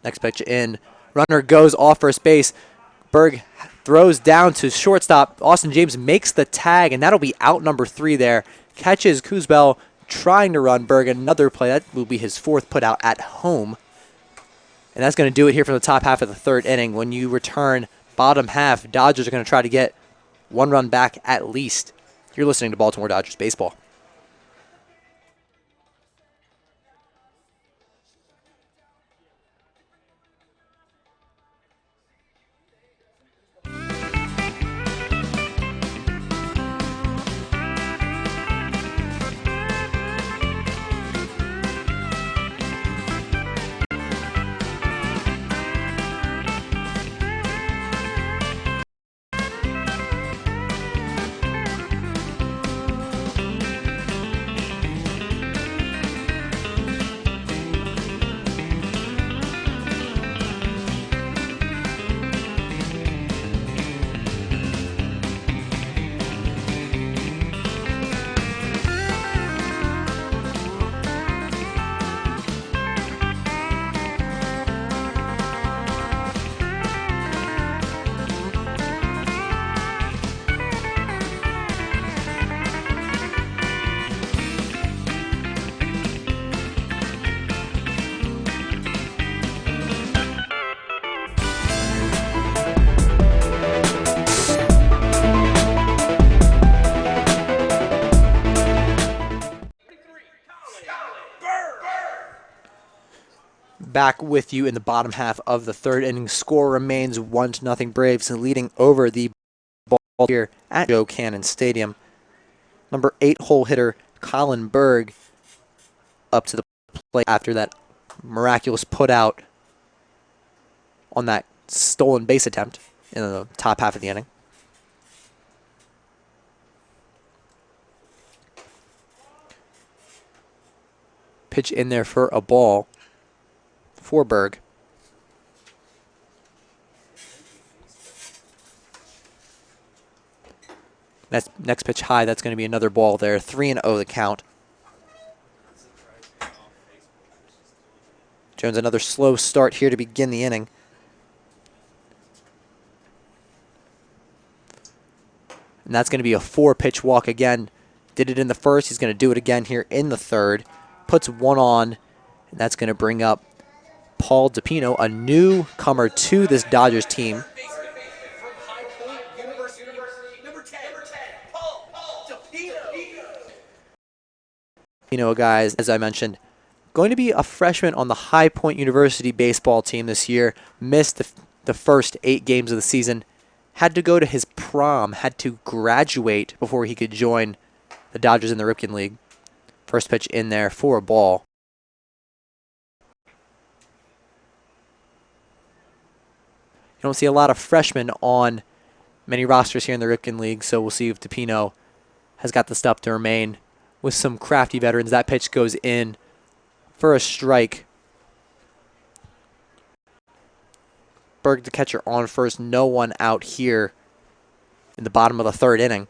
Next pitch in. Runner goes off first base. Berg throws down to shortstop. Austin James makes the tag, and that'll be out number 3 there. Catches Kuzbel trying to run Berg another play. That will be his 4th put out at home. And that's going to do it here from the top half of the 3rd inning. When you return bottom half, Dodgers are going to try to get 1 run back at least. You're listening to Baltimore Dodgers Baseball. Back with you in the bottom half of the 3rd inning. Score remains 1-0 Braves, leading over the ball here at Joe Cannon Stadium. Number 8 hole hitter Colin Berg up to the plate after that miraculous put out on that stolen base attempt in the top half of the inning. Pitch in there for a ball for Berg. Next pitch high, that's going to be another ball there. 3-0 the count. Jones another slow start here to begin the inning. And that's going to be a 4-pitch walk again. Did it in the first. He's going to do it again here in the 3rd. Puts 1 on, and that's going to bring up Paul DePino, a newcomer to this Dodgers team. Guys, as I mentioned, going to be a freshman on the High Point University baseball team this year. Missed the first 8 games of the season. Had to go to his prom. Had to graduate before he could join the Dodgers in the Ripken League. First pitch in there for a ball. You don't see a lot of freshmen on many rosters here in the Ripken League, so we'll see if DePino has got the stuff to remain with some crafty veterans. That pitch goes in for a strike. Berg, the catcher, on first. No one out here in the bottom of the 3rd inning.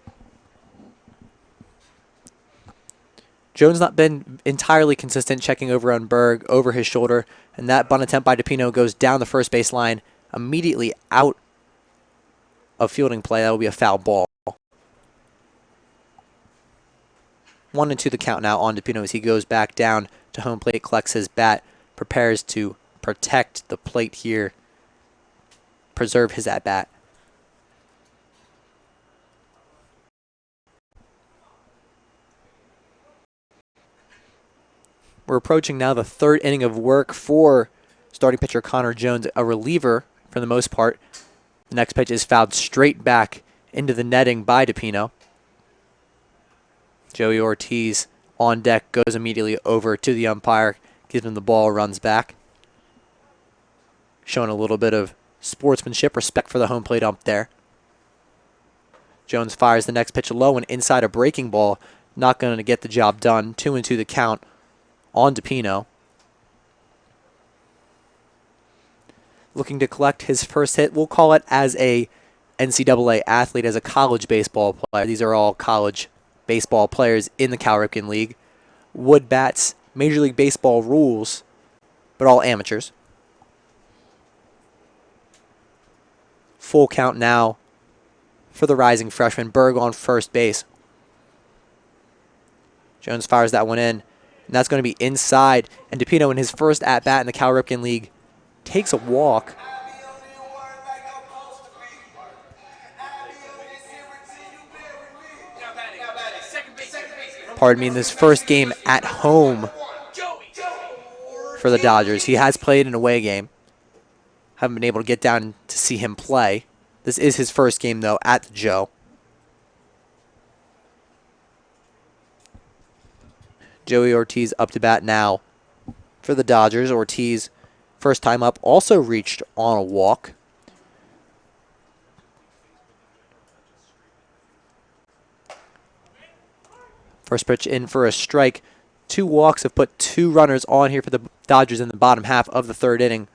Jones not been entirely consistent, checking over on Berg over his shoulder, and that bunt attempt by DePino goes down the first base line, immediately out of fielding play. That will be a foul ball. 1-2 the count now on DePino as he goes back down to home plate, collects his bat, prepares to protect the plate here, preserve his at-bat. We're approaching now the 3rd inning of work for starting pitcher Connor Jones, a reliever for the most part. The next pitch is fouled straight back into the netting by DePino. Joey Ortiz on deck, goes immediately over to the umpire, gives him the ball, runs back. Showing a little bit of sportsmanship, respect for the home plate ump there. Jones fires the next pitch low and inside a breaking ball. Not going to get the job done. 2-2 the count on DePino. Looking to collect his first hit. We'll call it as a NCAA athlete, as a college baseball player. These are all college baseball players in the Cal Ripken League. Wood bats, Major League Baseball rules, but all amateurs. Full count now for the rising freshman. Berg on first base. Jones fires that one in, and that's going to be inside. And DePino, in his first at-bat in the Cal Ripken League, takes a walk. Pardon me, in this first game at home for the Dodgers. He has played an away game. Haven't been able to get down to see him play. This is his first game, though, at the Joe. Joey Ortiz up to bat now for the Dodgers. Ortiz, first time up, also reached on a walk. First pitch in for a strike. 2 walks have put 2 runners on here for the Dodgers in the bottom half of the third inning.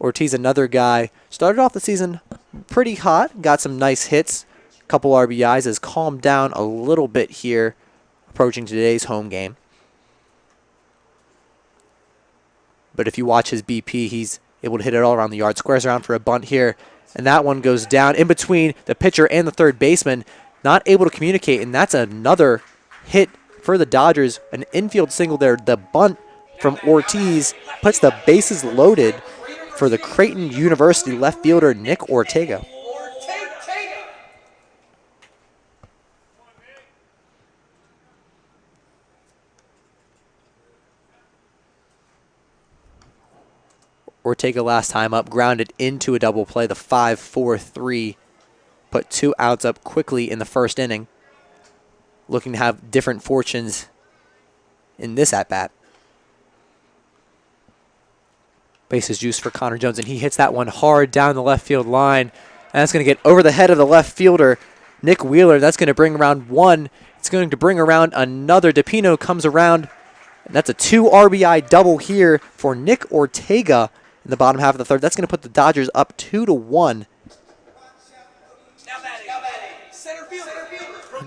Ortiz, another guy, started off the season pretty hot, got some nice hits, a couple RBIs, has calmed down a little bit here, approaching today's home game. But if you watch his BP, he's able to hit it all around the yard. Squares around for a bunt here, and that one goes down in between the pitcher and the third baseman. Not able to communicate, and that's another hit for the Dodgers. An infield single there. The bunt from Ortiz puts the bases loaded for the Creighton University left fielder Nick Ortega. Ortega last time up, grounded into a double play, the 5-4-3. Put 2 outs up quickly in the first inning. Looking to have different fortunes in this at-bat. Bases juice for Connor Jones, and he hits that one hard down the left field line. And that's going to get over the head of the left fielder, Nick Wheeler. That's going to bring around 1. It's going to bring around another. DePino comes around, and that's a 2 RBI double here for Nick Ortega in the bottom half of the third. That's going to put the Dodgers up 2-1.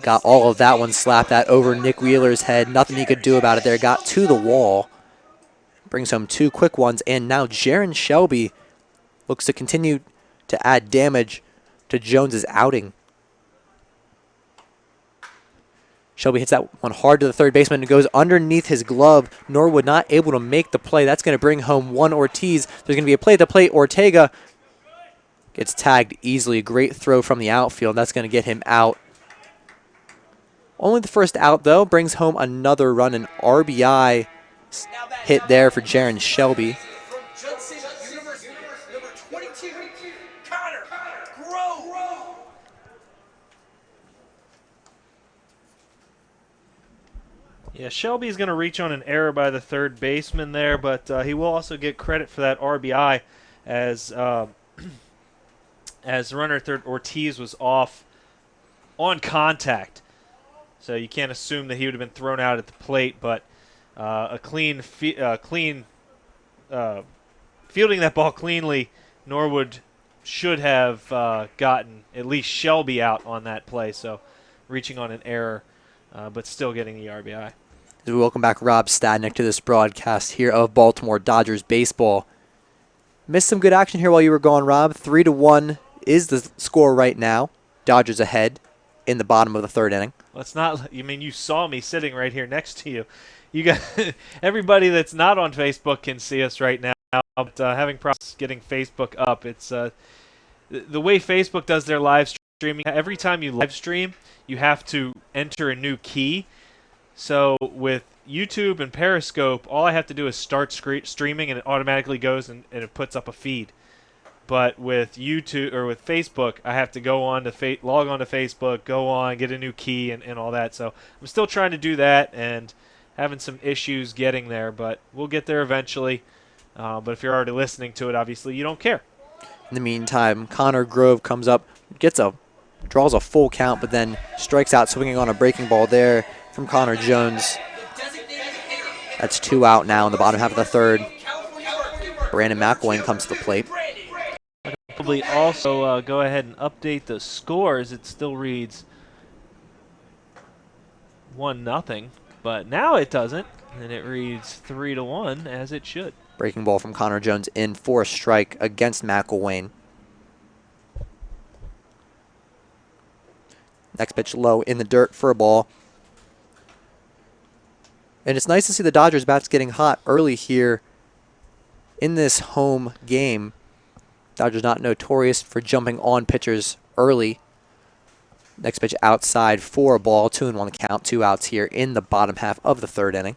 Got all of that one, slapped that over Nick Wheeler's head. Nothing he could do about it there. Got to the wall. Brings home 2 quick ones, and now Jaron Shelby looks to continue to add damage to Jones's outing. Shelby hits that one hard to the third baseman and goes underneath his glove. Norwood not able to make the play. That's going to bring home 1 Ortiz. There's going to be a play at the plate. Ortega gets tagged easily. A great throw from the outfield. That's going to get him out. Only the first out, though, brings home another run, an RBI hit there for Jaron Shelby. Yeah, Shelby's going to reach on an error by the third baseman there, but he will also get credit for that RBI as as runner third Ortiz was off on contact. So you can't assume that he would have been thrown out at the plate, but a clean fielding that ball cleanly, Norwood should have gotten at least Shelby out on that play. So reaching on an error, but still getting the RBI. As we welcome back Rob Stadnick to this broadcast here of Baltimore Dodgers baseball. Missed some good action here while you were gone, Rob. 3-1 is the score right now. Dodgers ahead in the bottom of the third inning. Let's not. You mean you saw me sitting right here next to you? You got everybody that's not on Facebook can see us right now. But having problems getting Facebook up, it's the way Facebook does their live streaming. Every time you live stream, you have to enter a new key. So with YouTube and Periscope, all I have to do is start streaming, and it automatically goes and it puts up a feed. But with YouTube or with Facebook, I have to go on to log on to Facebook, go on, get a new key, and all that. So I'm still trying to do that and having some issues getting there, but we'll get there eventually. But if you're already listening to it, obviously you don't care. In the meantime, Connor Grove comes up, draws a full count, but then strikes out swinging on a breaking ball there from Connor Jones. That's 2 out now in the bottom half of the third. Brandon McElwain comes to the plate. Probably also go ahead and update the scores. It still reads 1-0, but now it doesn't, and it reads 3-1 as it should. Breaking ball from Connor Jones in for a strike against McElwain. Next pitch low in the dirt for a ball. And it's nice to see the Dodgers bats getting hot early here in this home game. Dodgers not notorious for jumping on pitchers early. Next pitch outside for a ball. 2-1 count. 2 outs here in the bottom half of the third inning.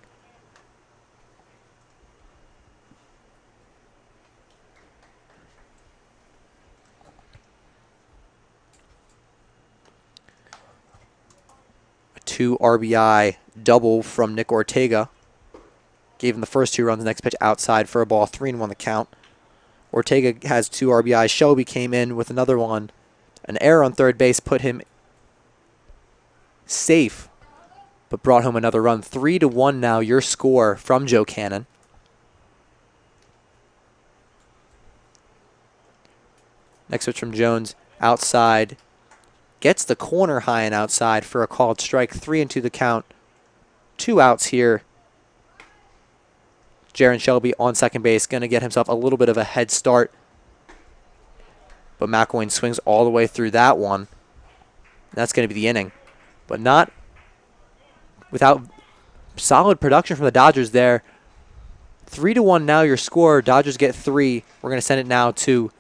A 2 RBI double from Nick Ortega. Gave him the first 2 runs. Next pitch outside for a ball. 3-1 the count. Ortega has 2 RBIs. Shelby came in with another one. An error on third base put him safe, but brought home another run. 3-1 now, your score from Joe Cannon. Next pitch from Jones, outside. Gets the corner high and outside for a called strike. 3-2 the count. 2 outs here. Jaron Shelby on second base, going to get himself a little bit of a head start. But McElwain swings all the way through that one. That's going to be the inning. But not without solid production from the Dodgers there. 3-1 now your score. Dodgers get 3. We're going to send it now to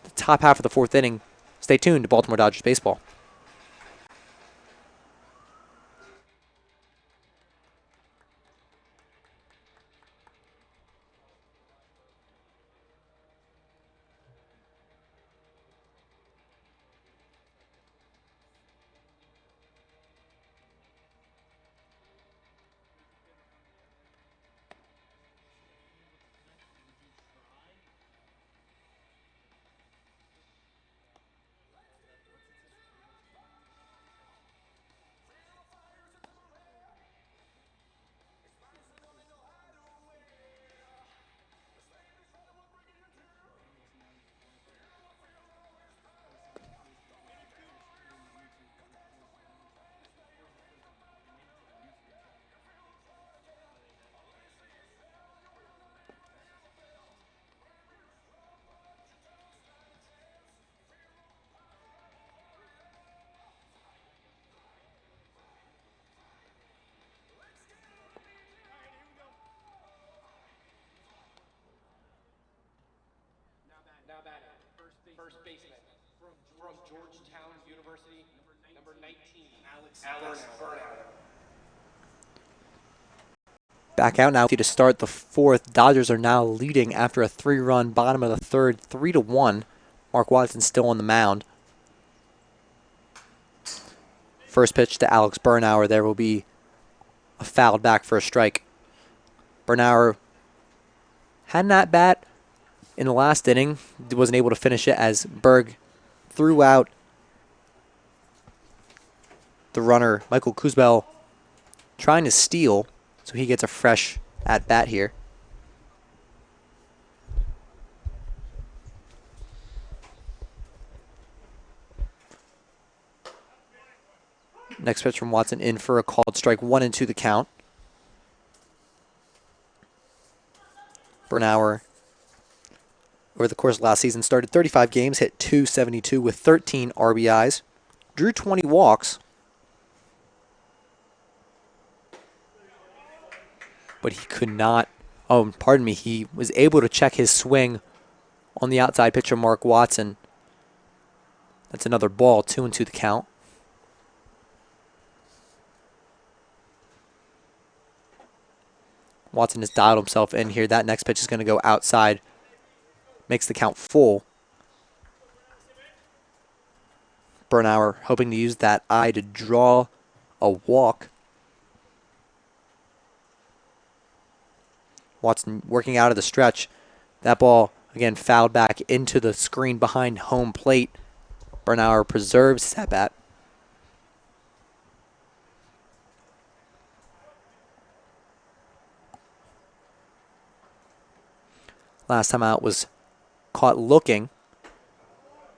the top half of the fourth inning. Stay tuned to Baltimore Dodgers baseball. First baseman from Georgetown University, number 19, Alex Burnett. Back out now to start the fourth. Dodgers are now leading after a 3-run bottom of the third, 3-1. Mark Watson still on the mound. First pitch to Alex Burnauer. There will be a fouled back for a strike. Burnauer had an at-bat in the last inning. Wasn't able to finish it as Berg threw out the runner, Michael Kuzbel, trying to steal, so he gets a fresh at-bat here. Next pitch from Watson in for a called strike. 1-2 the count. Burnauer, over the course of last season, started 35 games, hit .272 with 13 RBIs, drew 20 walks, but he could not, he was able to check his swing on the outside pitcher, Mark Watson. That's another ball, 2-2 the count. Watson has dialed himself in here. That next pitch is going to go outside. Makes the count full. Burnauer hoping to use that eye to draw a walk. Watson working out of the stretch. That ball, again, fouled back into the screen behind home plate. Burnauer preserves his at-bat. Last time out was caught looking,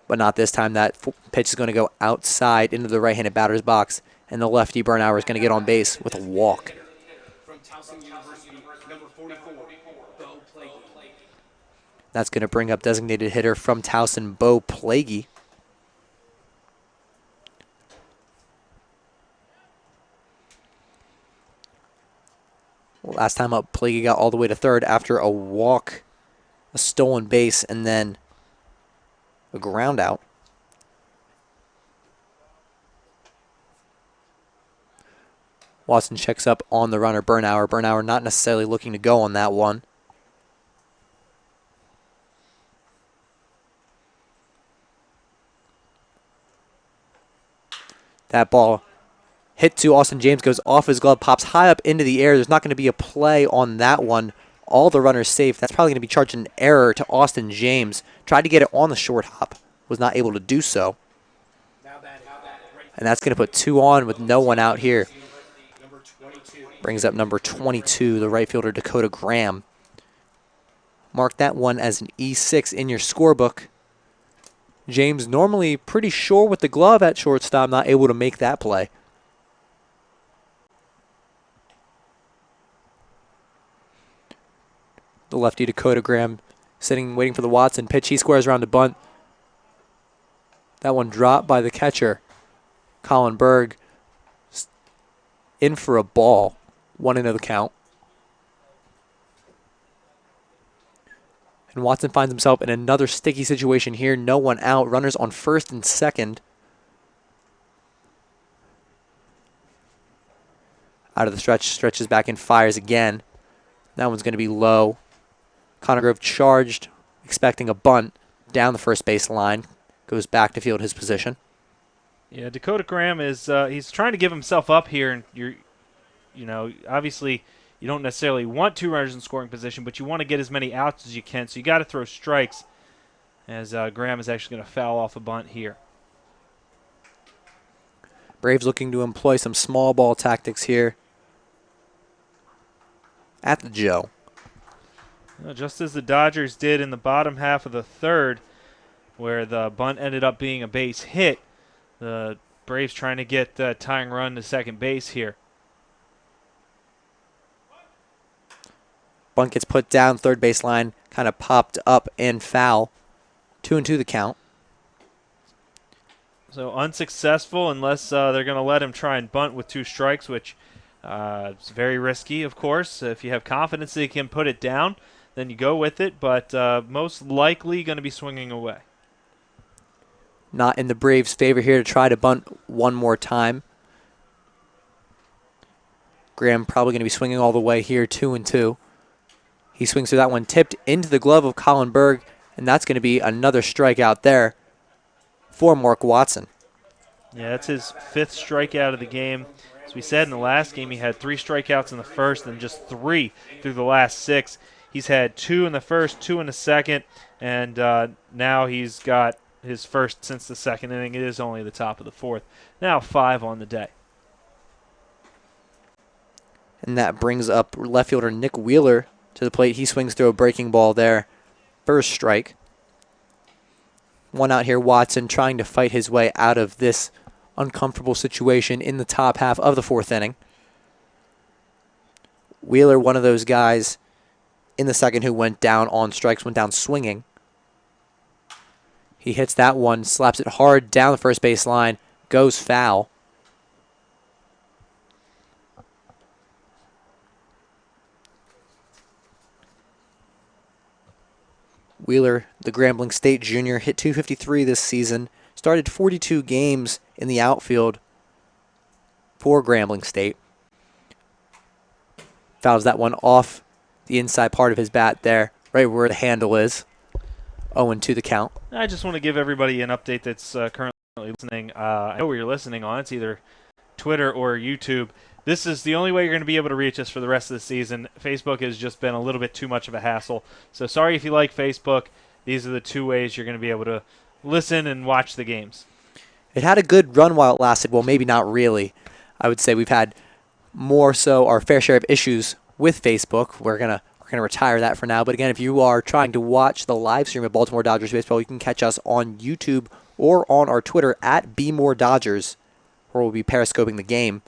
but not this time. That pitch is going to go outside into the right-handed batter's box, and the lefty Burnauer is going to get on base with a walk. That's going to bring up designated hitter from Towson, Bo Plaguey. Last time up, Plague got all the way to third after a walk, a stolen base, and then a ground out. Watson checks up on the runner, Bernauer. Bernauer not necessarily looking to go on that one. That ball hit to Austin James, goes off his glove, pops high up into the air. There's not going to be a play on that one. All the runners safe. That's probably going to be charged an error to Austin James. Tried to get it on the short hop. Was not able to do so. And that's going to put 2 on with no one out here. Brings up number 22, the right fielder Dakota Graham. Mark that one as an E6 in your scorebook. James normally pretty sure with the glove at shortstop, not able to make that play. The lefty Dakota Graham sitting waiting for the Watson pitch. He squares around to bunt. That one dropped by the catcher, Colin Berg. In for a ball. 1 into the count. And Watson finds himself in another sticky situation here. No one out. Runners on first and second. Out of the stretch. Stretches back and fires again. That one's going to be low. Connor Grove charged, expecting a bunt down the first base line. Goes back to field his position. Yeah, Dakota Graham is he's trying to give himself up here, and obviously you don't necessarily want 2 runners in scoring position, but you want to get as many outs as you can, so you got to throw strikes, as Graham is actually going to foul off a bunt here. Braves looking to employ some small ball tactics here at the Joe. Just as the Dodgers did in the bottom half of the third, where the bunt ended up being a base hit, the Braves trying to get the tying run to second base here. Bunt gets put down, third base line, kind of popped up and foul. 2-2 the count. So unsuccessful unless they're going to let him try and bunt with 2 strikes, which is very risky, of course. If you have confidence that he can put it down, then you go with it, but most likely going to be swinging away. Not in the Braves' favor here to try to bunt one more time. Graham probably going to be swinging all the way here, 2-2. He swings through that one, tipped into the glove of Colin Berg, and that's going to be another strikeout there for Mark Watson. Yeah, that's his 5th strikeout of the game. As we said in the last game, he had 3 strikeouts in the first and just 3 through the last 6. He's had 2 in the first, 2 in the second, and now he's got his first since the second inning. It is only the top of the 4th. Now 5 on the day. And that brings up left fielder Nick Wheeler to the plate. He swings through a breaking ball there. First strike. 1 out here, Watson trying to fight his way out of this uncomfortable situation in the top half of the 4th inning. Wheeler, one of those guys in the second who went down on strikes, went down swinging. He hits that one, slaps it hard down the first base line, goes foul. Wheeler, the Grambling State junior, hit .253 this season, started 42 games in the outfield for Grambling State. Fouls that one off the inside part of his bat there, right where the handle is. 0-2 the count. I just want to give everybody an update that's currently listening. I know where you're listening on. It's either Twitter or YouTube. This is the only way you're going to be able to reach us for the rest of the season. Facebook has just been a little bit too much of a hassle. So sorry if you like Facebook. These are the 2 ways you're going to be able to listen and watch the games. It had a good run while it lasted. Well, maybe not really. I would say we've had more so our fair share of issues with Facebook. We're gonna retire that for now. But again, if you are trying to watch the live stream of Baltimore Dodgers baseball, you can catch us on YouTube or on our Twitter at BMoreDodgers, where we'll be periscoping the game.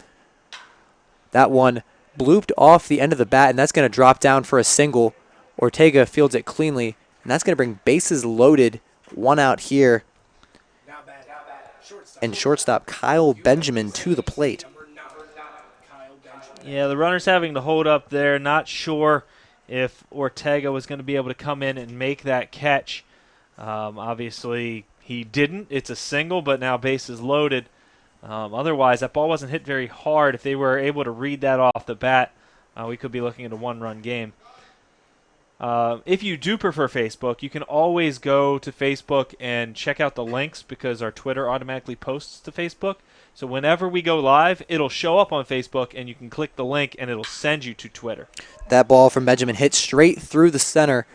That one blooped off the end of the bat, and that's going to drop down for a single. Ortega fields it cleanly, and that's going to bring bases loaded. 1 out here. And shortstop Kyle Benjamin to the plate. Yeah, the runner's having to hold up there. Not sure if Ortega was going to be able to come in and make that catch. Obviously, he didn't. It's a single, but now base is loaded. Otherwise, that ball wasn't hit very hard. If they were able to read that off the bat, we could be looking at a one-run game. If you do prefer Facebook, you can always go to Facebook and check out the links because our Twitter automatically posts to Facebook. So whenever we go live, it'll show up on Facebook, and you can click the link, and it'll send you to Twitter. That ball from Benjamin hit straight through the center,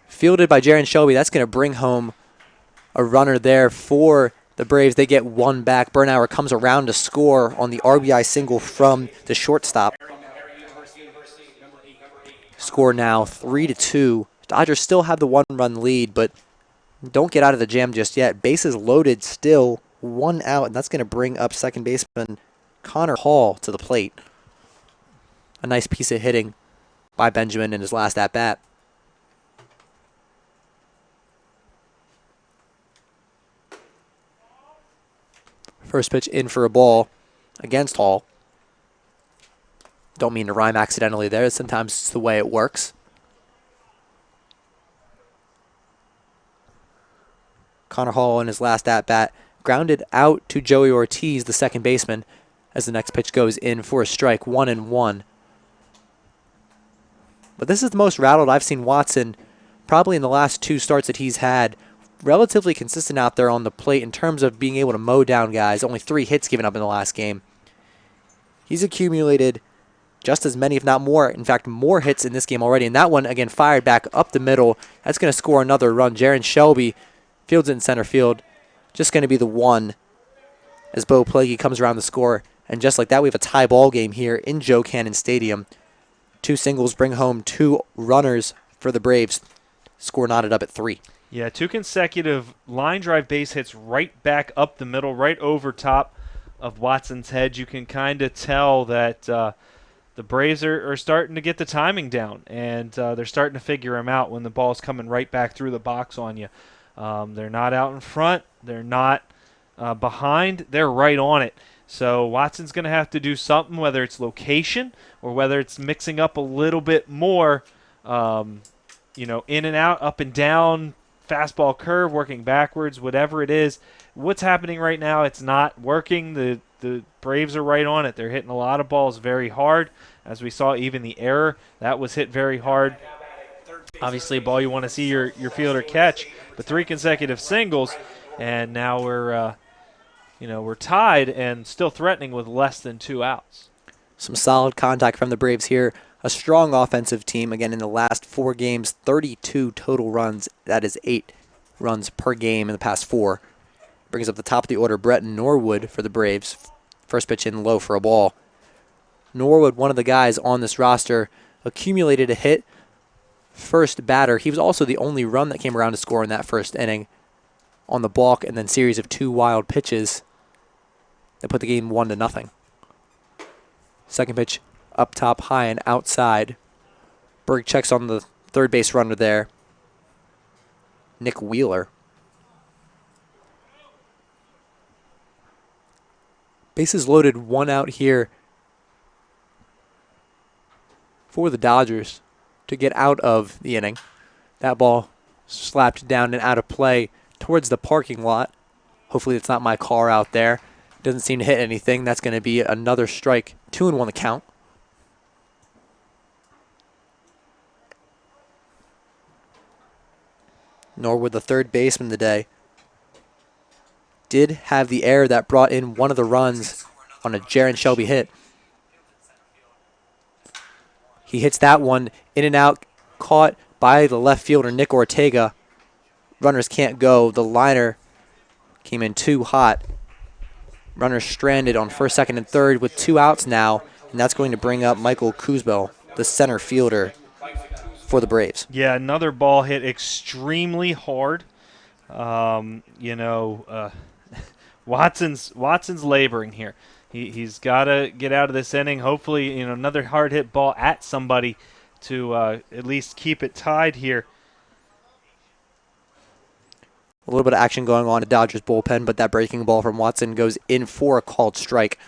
fielded by Jaron Shelby. That's going to bring home a runner there for the Braves. They get one back. Bernauer comes around to score on the RBI single from the shortstop. Score now 3-2. Dodgers still have the one-run lead, but don't get out of the jam just yet. Bases loaded still, 1 out, and that's going to bring up second baseman Connor Hall to the plate. A nice piece of hitting by Benjamin in his last at-bat. First pitch in for a ball against Hall. Don't mean to rhyme accidentally there. Sometimes it's the way it works. Connor Hall in his last at-bat grounded out to Joey Ortiz, the second baseman, as the next pitch goes in for a strike, 1-1. But this is the most rattled I've seen Watson probably in the last 2 starts that he's had. Relatively consistent out there on the plate in terms of being able to mow down guys. Only 3 hits given up in the last game. He's accumulated just as many, if not more, in fact, more hits in this game already. And that one, again, fired back up the middle. That's going to score another run. Jaron Shelby fields it in center field. Just going to be the one as Bo Plaguey comes around the score. And just like that, we have a tie ball game here in Joe Cannon Stadium. 2 singles bring home 2 runners for the Braves. Score knotted up at 3. Yeah, 2 consecutive line drive base hits right back up the middle, right over top of Watson's head. You can kind of tell that the Braves are starting to get the timing down, and they're starting to figure him out when the ball's coming right back through the box on you. They're not out in front. They're not behind. They're right on it. So Watson's going to have to do something, whether it's location or whether it's mixing up a little bit more, in and out, up and down, fastball curve, working backwards, whatever it is. What's happening right now, it's not working. The Braves are right on it. They're hitting a lot of balls very hard. As we saw, even the error, that was hit very hard. Obviously, a ball you want to see your fielder catch, but 3 consecutive singles, and now we're tied and still threatening with less than 2 outs. Some solid contact from the Braves here. A strong offensive team. Again, in the last 4 games, 32 total runs. That is 8 runs per game in the past 4. Brings up the top of the order, Brett Norwood for the Braves. First pitch in low for a ball. Norwood, one of the guys on this roster, accumulated a hit. First batter. He was also the only run that came around to score in that first inning on the balk, and then series of 2 wild pitches that put the game 1-0. Second pitch up top, high and outside. Berg checks on the third base runner there, Nick Wheeler. Bases loaded, 1 out here for the Dodgers to get out of the inning. That ball slapped down and out of play towards the parking lot. Hopefully it's not my car out there. Doesn't seem to hit anything. That's going to be another strike. 2-1 the count. Norwood, the third baseman of the day, did have the error that brought in one of the runs on a Jaron Shelby hit. He hits that one in and out, caught by the left fielder, Nick Ortega. Runners can't go. The liner came in too hot. Runners stranded on first, second, and third with 2 outs now, and that's going to bring up Michael Kuzbel, the center fielder for the Braves. Yeah, another ball hit extremely hard. Watson's laboring here. He's got to get out of this inning. Hopefully, another hard hit ball at somebody to at least keep it tied here. A little bit of action going on at Dodgers bullpen, but that breaking ball from Watson goes in for a called strike.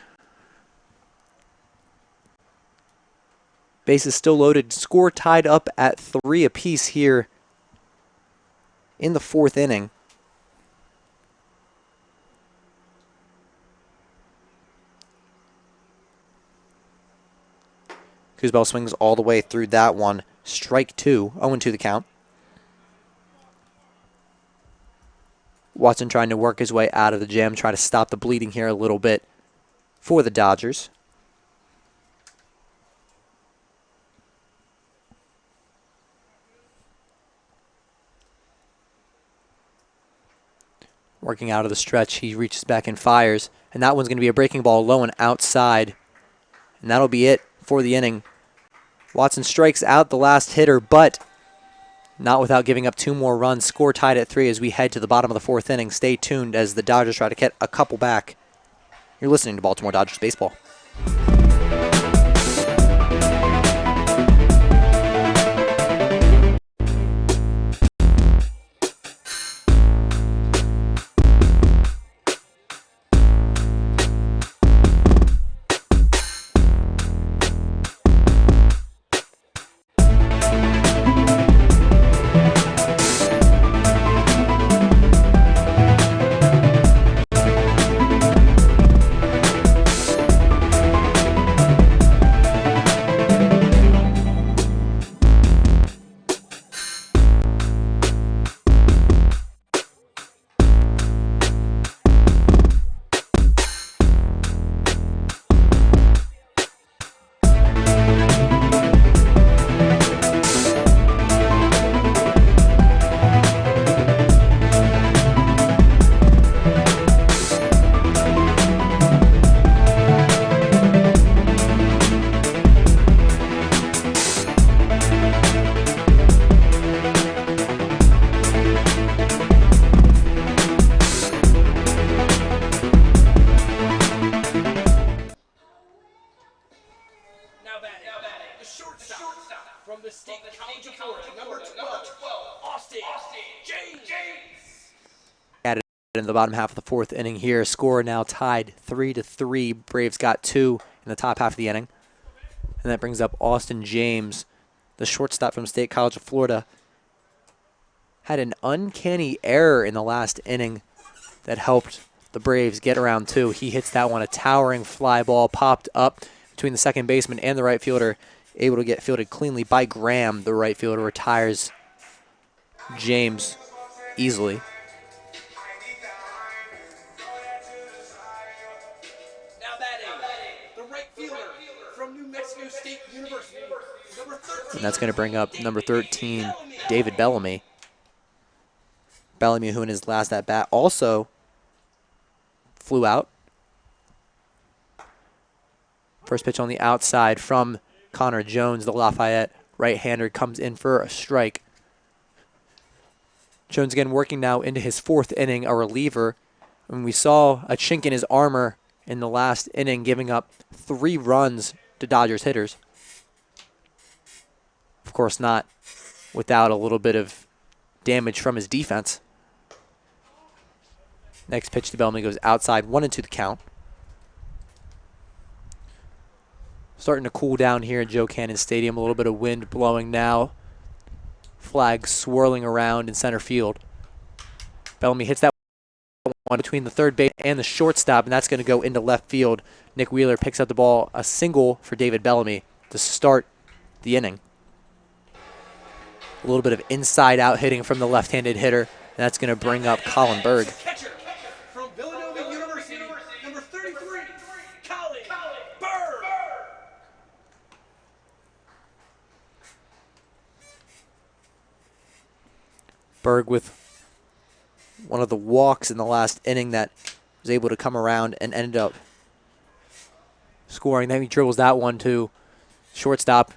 Bases still loaded. Score tied up at 3 apiece here in the 4th inning. Kuzbel swings all the way through that one. Strike 2, 0-2 the count. Watson trying to work his way out of the jam, try to stop the bleeding here a little bit for the Dodgers. Working out of the stretch, he reaches back and fires, and that one's going to be a breaking ball low and outside, and that'll be it for the inning. Watson strikes out the last hitter, but not without giving up 2 more runs. Score tied at 3 as we head to the bottom of the 4th inning. Stay tuned as the Dodgers try to get a couple back. You're listening to Baltimore Dodgers Baseball. In the bottom half of the 4th inning here. Score now tied 3-3. Braves got 2 in the top half of the inning. And that brings up Austin James, the shortstop from State College of Florida. Had an uncanny error in the last inning that helped the Braves get around 2. He hits that one, a towering fly ball, popped up between the second baseman and the right fielder, able to get fielded cleanly by Graham. The right fielder retires James easily. And that's going to bring up number 13, David Bellamy. Bellamy, who in his last at-bat also flew out. First pitch on the outside from Connor Jones, the Lafayette right-hander, comes in for a strike. Jones again working now into his 4th inning, a reliever. And we saw a chink in his armor in the last inning, giving up 3 runs to Dodgers hitters. Of course, not without a little bit of damage from his defense. Next pitch to Bellamy goes outside, 1-2 the count. Starting to cool down here in Joe Cannon Stadium. A little bit of wind blowing now. Flag swirling around in center field. Bellamy hits that one between the third base and the shortstop, and that's going to go into left field. Nick Wheeler picks up the ball, a single for David Bellamy to start the inning. A little bit of inside-out hitting from the left-handed hitter, and that's going to bring up Colin Berg. From Villanova University, number 33, Colin Berg. Berg with one of the walks in the last inning that was able to come around and ended up scoring. Then he dribbles that one to shortstop.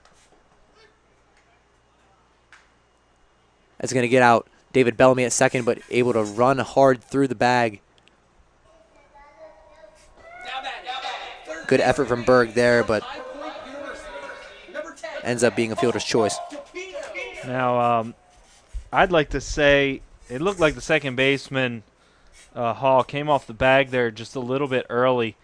That's going to get out David Bellamy at second, but able to run hard through the bag. Good effort from Berg there, but ends up being a fielder's choice. Now, I'd like to say it looked like the second baseman, Hall, came off the bag there just a little bit early.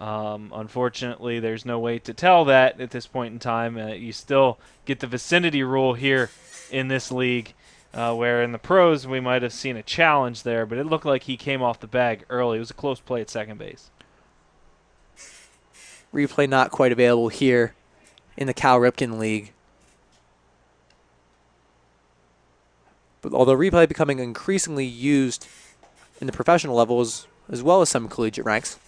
Unfortunately, there's no way to tell that at this point in time. You still get the vicinity rule here in this league, where in the pros we might have seen a challenge there, but it looked like he came off the bag early. It was a close play at second base. Replay not quite available here in the Cal Ripken League. But although replay becoming increasingly used in the professional levels as well as some collegiate ranks.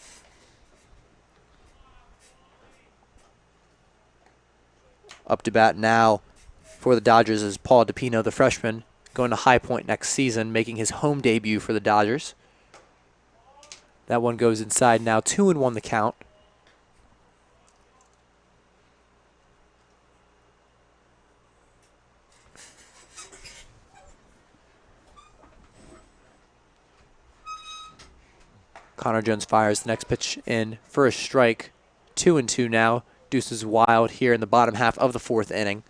Up to bat now for the Dodgers is Paul DePino, the freshman, going to High Point next season, making his home debut for the Dodgers. That one goes inside now, 2-1 the count. Connor Jones fires the next pitch in for a strike. 2-2 now. Deuces wild here in the bottom half of the fourth inning.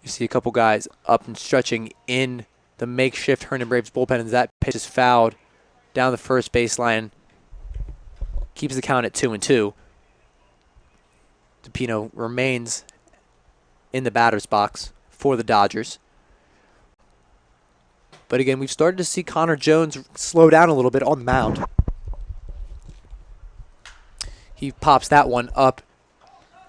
You see a couple guys up and stretching in the makeshift Herndon Braves bullpen, as that pitch is fouled down the first baseline. Keeps the count at 2-2. DePino remains in the batter's box for the Dodgers. But again, we've started to see Connor Jones slow down a little bit on the mound. He pops that one up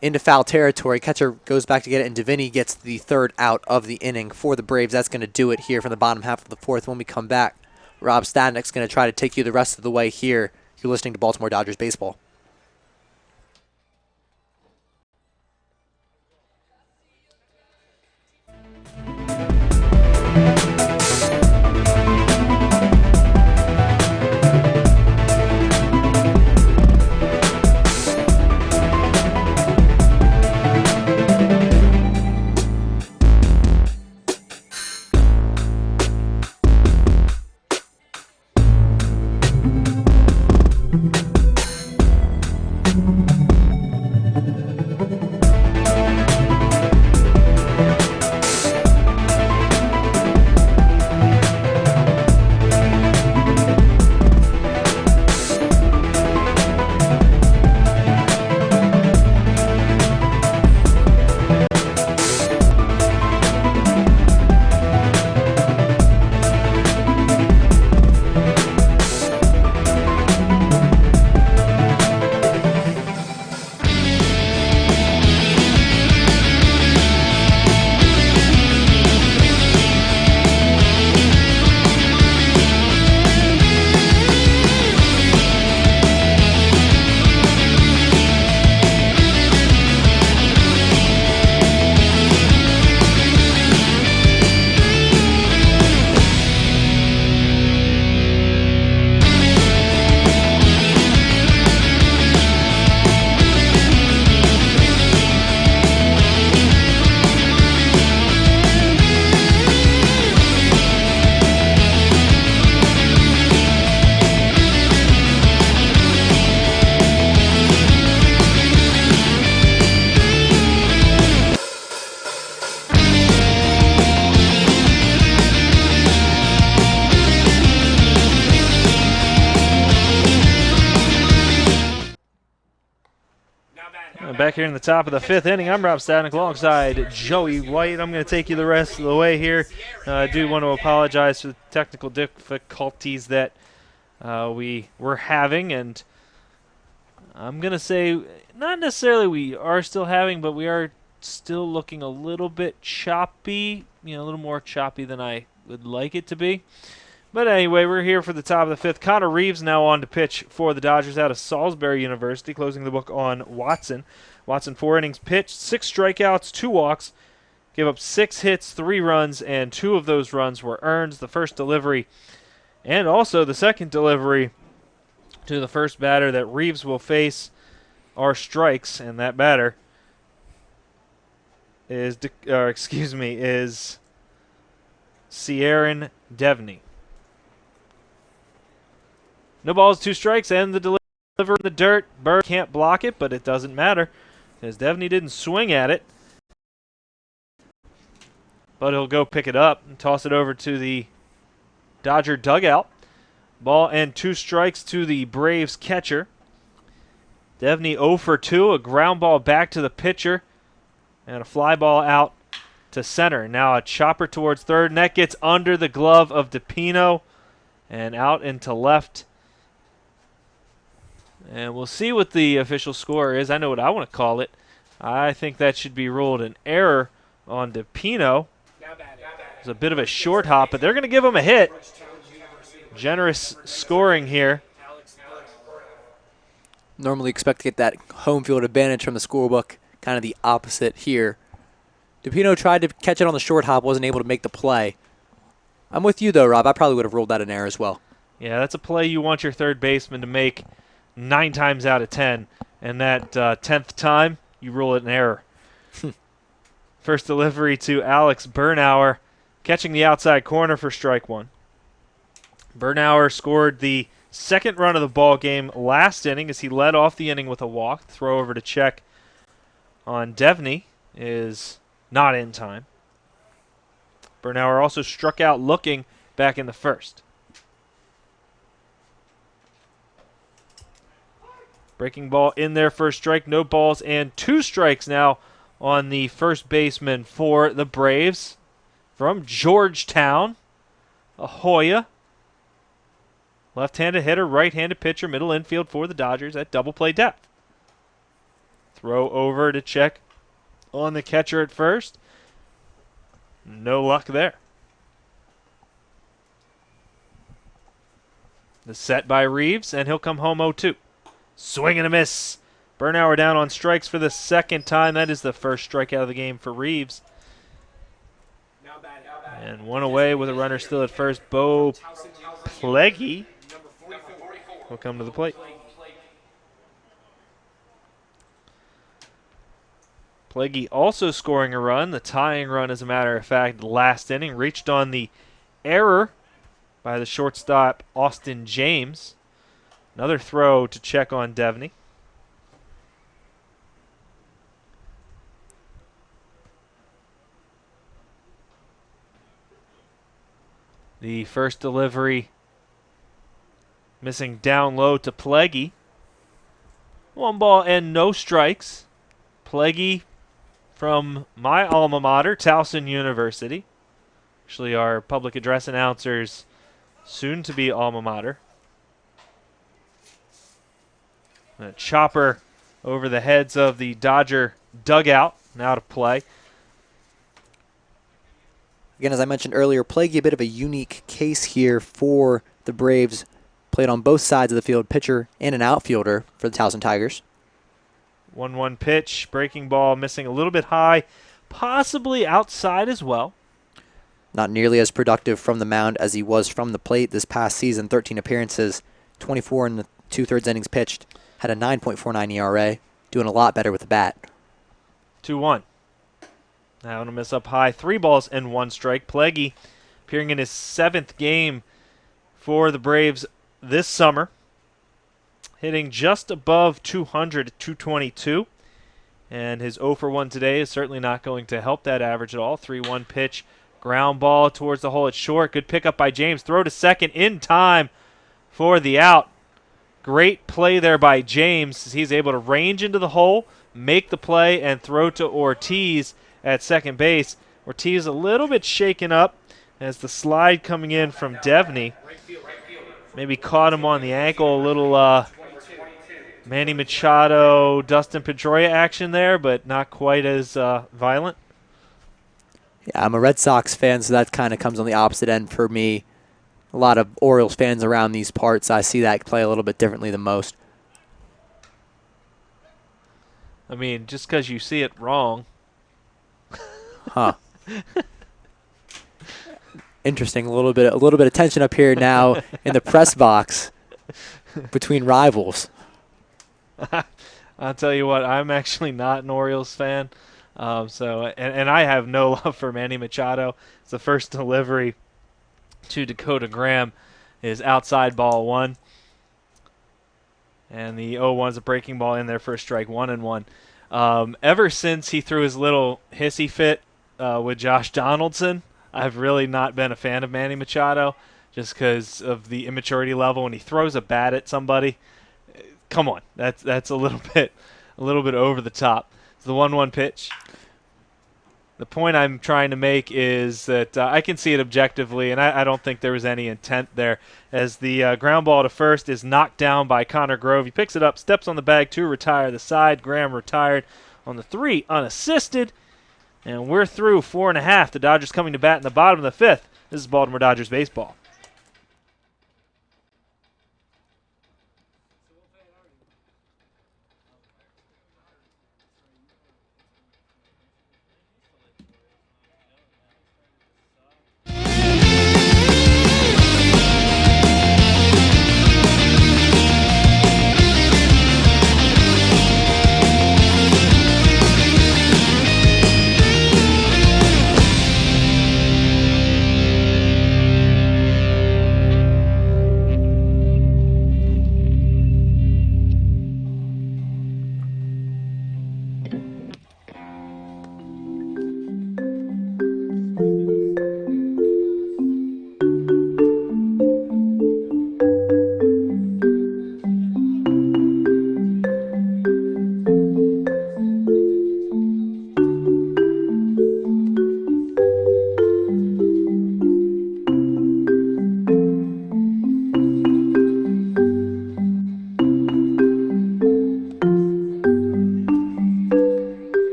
into foul territory. Catcher goes back to get it, and Deviney gets the third out of the inning for the Braves. That's going to do it here from the bottom half of the fourth. When we come back, Rob Stadnick's going to try to take you the rest of the way here. You're listening to Baltimore Dodgers Baseball. Back here in the top of the fifth inning, I'm Rob Stadnick alongside Joey White. I'm going to take you the rest of the way here. I do want to apologize for the technical difficulties that we were having, and I'm going to say not necessarily we are still having, but we are still looking a little bit choppy, a little more choppy than I would like it to be. But anyway, we're here for the top of the fifth. Connor Reeves now on to pitch for the Dodgers out of Salisbury University, closing the book on Watson. Watson, 4 innings pitched, 6 strikeouts, 2 walks, gave up 6 hits, 3 runs, and 2 of those runs were earned. The first delivery and also the second delivery to the first batter that Reeves will face are strikes, and that batter is Sierran Devney. No balls, 2 strikes, and the delivery in the dirt. Bird can't block it, but it doesn't matter because Devney didn't swing at it. but he'll go pick it up and toss it over to the Dodger dugout. Ball and 2 strikes to the Braves catcher. Devney 0 for 2, a ground ball back to the pitcher, and a fly ball out to center. Now a chopper towards third, and that gets under the glove of DePino and out into left. And we'll see what the official score is. I know what I want to call it. I think that should be ruled an error on DePino. It's a bit of a short hop, but they're going to give him a hit. Generous scoring here. Normally expect to get that home field advantage from the scorebook. Kind of the opposite here. DePino tried to catch it on the short hop, wasn't able to make the play. I'm with you, though, Rob. I probably would have ruled that an error as well. Yeah, that's a play you want your third baseman to make 9 times out of 10. And that 10th time, you rule it an error. First delivery to Alex Bernauer, catching the outside corner for strike 1. Bernauer scored the second run of the ball game last inning as he led off the inning with a walk. Throw over to check on Devney is not in time. Bernauer also struck out looking back in the first. Breaking ball in there for a strike, no balls, and 2 strikes now on the first baseman for the Braves from Georgetown, Ahoya. Left-handed hitter, right-handed pitcher, middle infield for the Dodgers at double play depth. Throw over to check on the catcher at first. No luck there. The set by Reeves, and he'll come home 0-2. Swing and a miss. Bernauer down on strikes for the second time. That is the first strikeout of the game for Reeves. And 1 away with a runner still at first. Bo Pleggy will come to the plate. Pleggy also scoring a run. The tying run, as a matter of fact, the last inning. Reached on the error by the shortstop, Austin James. Another throw to check on Devney. The first delivery missing down low to Pleggy. 1 ball and no strikes. Pleggy from my alma mater, Towson University. Actually, our public address announcer's soon-to-be alma mater. A chopper over the heads of the Dodger dugout, now to play. Again, as I mentioned earlier, Plaguey a bit of a unique case here for the Braves. Played on both sides of the field, pitcher and an outfielder for the Towson Tigers. 1-1 pitch, breaking ball missing a little bit high, possibly outside as well. Not nearly as productive from the mound as he was from the plate this past season. 13 appearances, 24 in the 2/3 innings pitched. Had a 9.49 ERA. Doing a lot better with the bat. 2-1. Now on a miss up high. 3 balls and 1 strike. Pleggy appearing in his 7th game for the Braves this summer. Hitting just above 200 at 222. And his 0 for 1 today is certainly not going to help that average at all. 3-1 pitch. Ground ball towards the hole at short. Good pickup by James. Throw to second in time for the out. Great play there by James as he's able to range into the hole, make the play, and throw to Ortiz at second base. Ortiz a little bit shaken up as the slide coming in from Devney maybe caught him on the ankle. A little Manny Machado, Dustin Pedroia action there, but not quite as violent. Yeah, I'm a Red Sox fan, so that kind of comes on the opposite end for me. A lot of Orioles fans around these parts, I see that play a little bit differently than most. I mean, just because you see it wrong. Huh. Interesting. A little bit of tension up here now in the press box between rivals. I'll tell you what, I'm actually not an Orioles fan. And I have no love for Manny Machado. It's the first delivery to Dakota Graham is outside ball 1. And the 0-1 is a breaking ball in there for a strike, 1-1. Ever since he threw his little hissy fit with Josh Donaldson. I've really not been a fan of Manny Machado just because of the immaturity level when he throws a bat at somebody. Come on, that's a little bit over the top. It's the 1-1 pitch. The point I'm trying to make is that I can see it objectively, and I don't think there was any intent there, as the ground ball to first is knocked down by Connor Grove. He picks it up, steps on the bag to retire the side. Graham retired on the 3, unassisted, and we're through 4.5. The Dodgers coming to bat in the bottom of the 5th. This is Baltimore Dodgers baseball.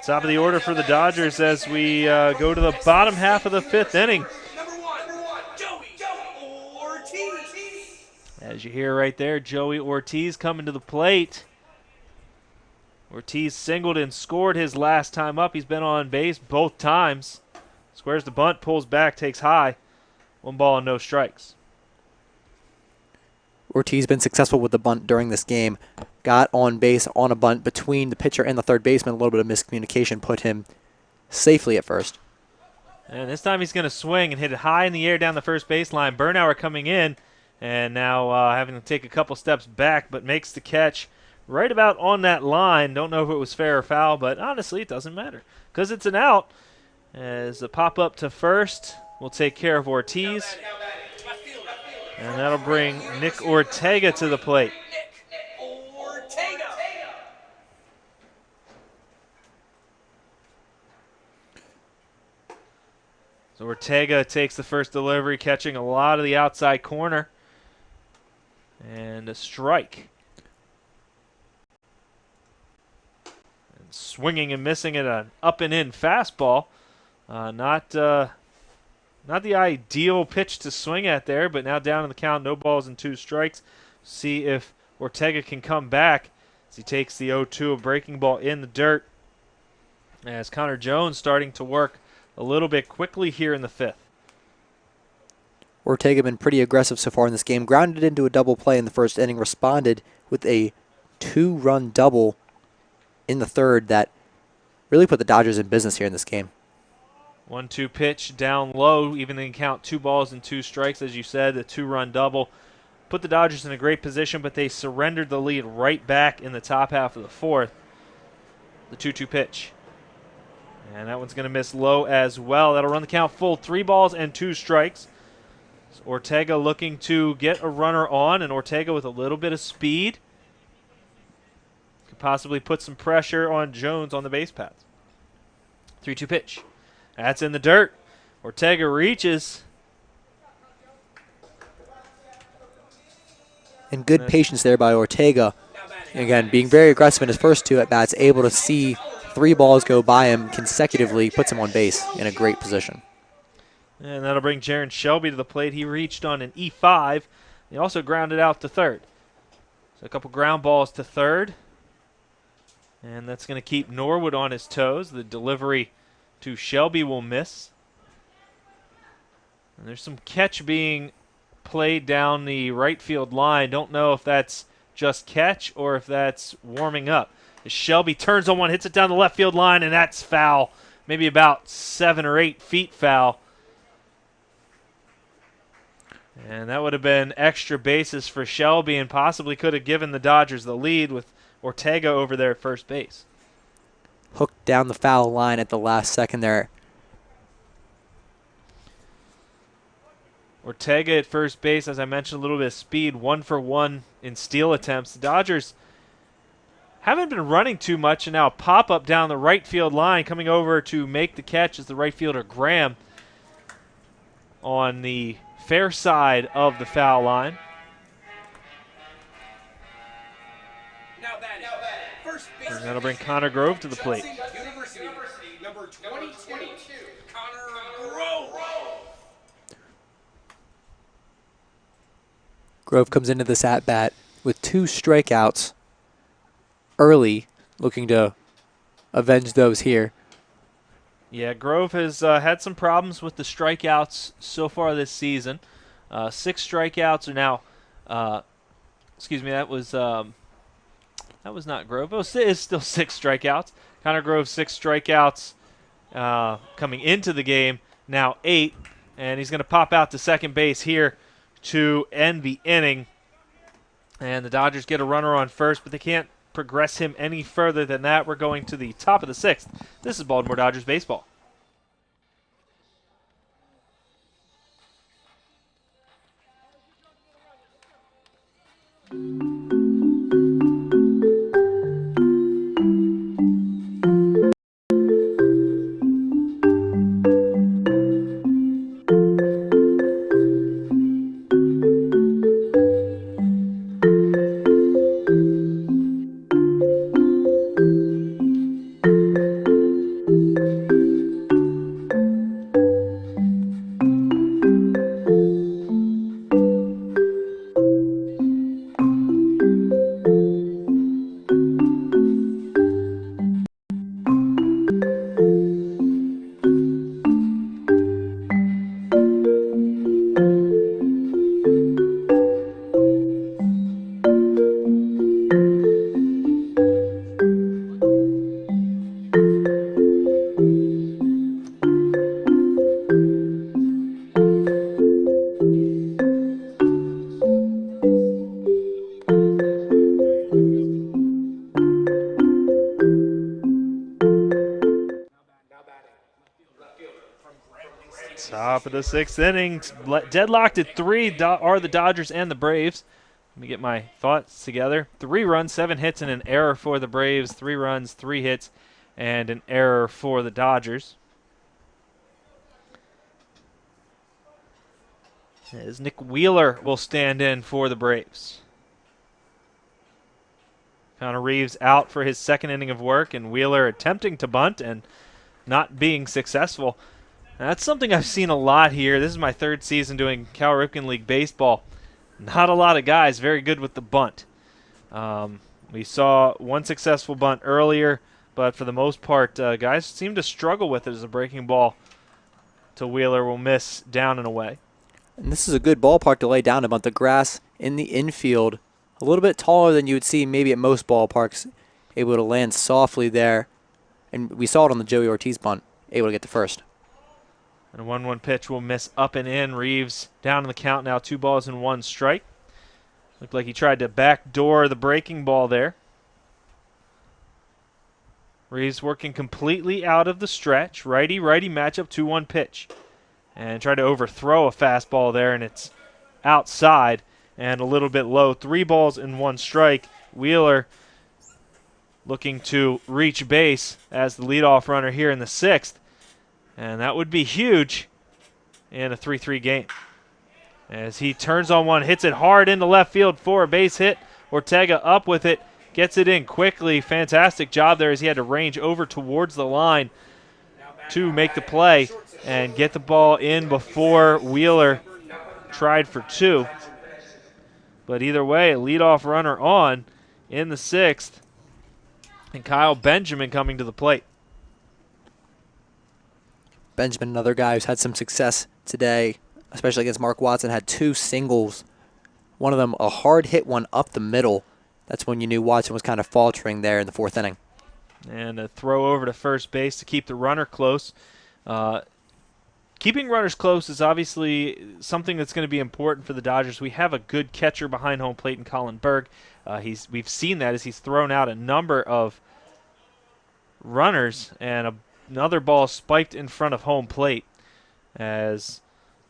Top of the order for the Dodgers as we go to the bottom half of the 5th inning. Number one, Joey Ortiz. As you hear right there, Joey Ortiz coming to the plate. Ortiz singled and scored his last time up. He's been on base both times. Squares the bunt, pulls back, takes high. 1 ball and no strikes. Ortiz been successful with the bunt during this game. Got on base on a bunt between the pitcher and the third baseman. A little bit of miscommunication put him safely at first. And this time he's going to swing and hit it high in the air down the first baseline. Bernauer coming in and now having to take a couple steps back, but makes the catch right about on that line. Don't know if it was fair or foul, but honestly it doesn't matter because it's an out. As a pop-up to first will take care of Ortiz. And that'll bring Nick Ortega to the plate. So Ortega takes the first delivery, catching a lot of the outside corner. And a strike. And swinging and missing at an up and in fastball. Not the ideal pitch to swing at there, but now down in the count, no balls and 2 strikes. See if Ortega can come back as he takes the 0-2, a breaking ball in the dirt. As Connor Jones starting to work a little bit quickly here in the 5th. Ortega been pretty aggressive so far in this game. Grounded into a double play in the first inning, responded with a 2-run double in the 3rd that really put the Dodgers in business here in this game. 1-2 pitch down low, even in count, 2 balls and 2 strikes, as you said, a 2-run double. Put the Dodgers in a great position, but they surrendered the lead right back in the top half of the 4th. The 2-2 pitch. And that one's going to miss low as well. That'll run the count full, 3 balls and 2 strikes. So Ortega looking to get a runner on, and Ortega with a little bit of speed could possibly put some pressure on Jones on the base paths. 3-2 pitch. That's in the dirt. Ortega reaches. And good patience there by Ortega. Again, being very aggressive in his first 2 at-bats, able to see 3 balls go by him consecutively, puts him on base in a great position. And that'll bring Jaron Shelby to the plate. He reached on an E5. He also grounded out to third. So a couple ground balls to third. And that's going to keep Norwood on his toes. The delivery to Shelby will miss. And there's some catch being played down the right field line. Don't know if that's just catch or if that's warming up. As Shelby turns on one, hits it down the left field line, and that's foul. Maybe about 7 or 8 feet foul. And that would have been extra bases for Shelby and possibly could have given the Dodgers the lead with Ortega over there at first base. Hooked down the foul line at the last second there. Ortega at first base, as I mentioned, a little bit of speed, 1 for 1 in steal attempts. The Dodgers haven't been running too much, and now pop up down the right field line, coming over to make the catch is the right fielder Graham on the fair side of the foul line. Now batting, first base. And that'll bring Connor Grove to the plate. University, number 22, Connor Grove. Grove comes into this at-bat with 2 strikeouts early, looking to avenge those here. Yeah, Grove has had some problems with the strikeouts so far this season. 6 strikeouts are now. Excuse me, that was not Grove. It is still 6 strikeouts. Connor Grove 6 strikeouts coming into the game. Now 8, and he's going to pop out to second base here to end the inning. And the Dodgers get a runner on first, but they can't progress him any further than that. We're going to the top of the 6th. This is Baltimore Dodgers baseball. Top of the 6th inning, deadlocked at 3 are the Dodgers and the Braves. Let me get my thoughts together. 3 runs, 7 hits, and an error for the Braves. 3 runs, 3 hits, and an error for the Dodgers. As Nick Wheeler will stand in for the Braves. Connor Reeves out for his 2nd inning of work, and Wheeler attempting to bunt and not being successful. Now, that's something I've seen a lot here. This is my 3rd season doing Cal Ripken League baseball. Not a lot of guys very good with the bunt. We saw one successful bunt earlier, but for the most part, guys seem to struggle with it as a breaking ball to Wheeler will miss down and away. And this is a good ballpark to lay down a bunt. The grass in the infield, a little bit taller than you would see maybe at most ballparks, able to land softly there. And we saw it on the Joey Ortiz bunt, able to get to first. And a 1-1 pitch will miss up and in. Reeves down in the count now, 2 balls and 1 strike. Looked like he tried to backdoor the breaking ball there. Reeves working completely out of the stretch. Righty-righty matchup, 2-1 pitch. And tried to overthrow a fastball there, and it's outside and a little bit low. 3 balls and 1 strike. Wheeler looking to reach base as the leadoff runner here in the 6th. And that would be huge in a 3-3 game. As he turns on one, hits it hard into left field for a base hit. Ortega up with it, gets it in quickly. Fantastic job there as he had to range over towards the line to make the play and get the ball in before Wheeler tried for 2. But either way, a leadoff runner on in the 6th. And Kyle Benjamin coming to the plate. Benjamin, another guy who's had some success today, especially against Mark Watson, had 2 singles. One of them a hard hit one up the middle. That's when you knew Watson was kind of faltering there in the 4th inning. And a throw over to first base to keep the runner close. keeping runners close is obviously something that's going to be important for the Dodgers. We have a good catcher behind home plate in Colin Berg. We've seen that as he's thrown out a number of runners, and another ball spiked in front of home plate as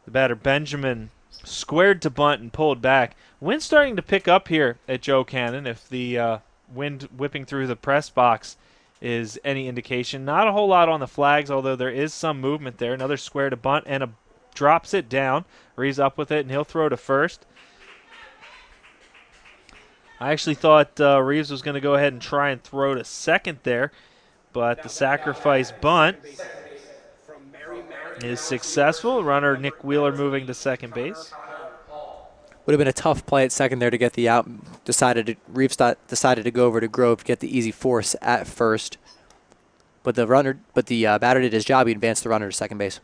the batter Benjamin squared to bunt and pulled back. Wind starting to pick up here at Joe Cannon if the wind whipping through the press box is any indication. Not a whole lot on the flags, although there is some movement there. Another square to bunt and drops it down. Reeves up with it, and he'll throw to first. I actually thought Reeves was going to go ahead and try and throw to second there, but the sacrifice bunt is successful. Runner Nick Wheeler moving to second base. Would have been a tough play at second there to get the out. Reeves decided to go over to Grove to get the easy force at first, but the batter did his job. He advanced the runner to second base.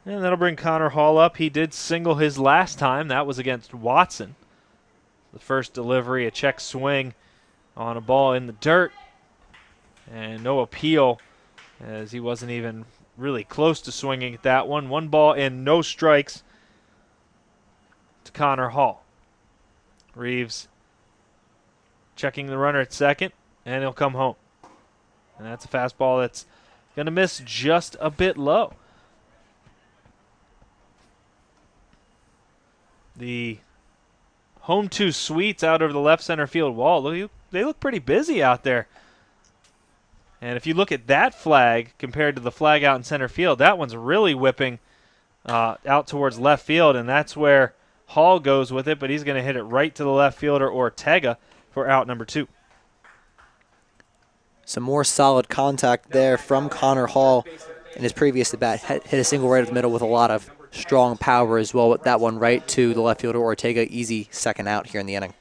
And that'll bring Connor Hall up. He did single his last time. That was against Watson. The first delivery, a check swing on a ball in the dirt, and no appeal as he wasn't even really close to swinging at that one. One ball and no strikes to Connor Hall. Reeves checking the runner at second, and he'll come home. And that's a fastball that's going to miss just a bit low. The home two suites out over the left center field wall, they look pretty busy out there. And if you look at that flag compared to the flag out in center field, that one's really whipping out towards left field, and that's where Hall goes with it, but he's going to hit it right to the left fielder Ortega for out number 2. Some more solid contact there from Connor Hall in his previous at bat. Hit a single right up the middle with a lot of strong power as well. With that one right to the left fielder Ortega. Easy second out here in the inning.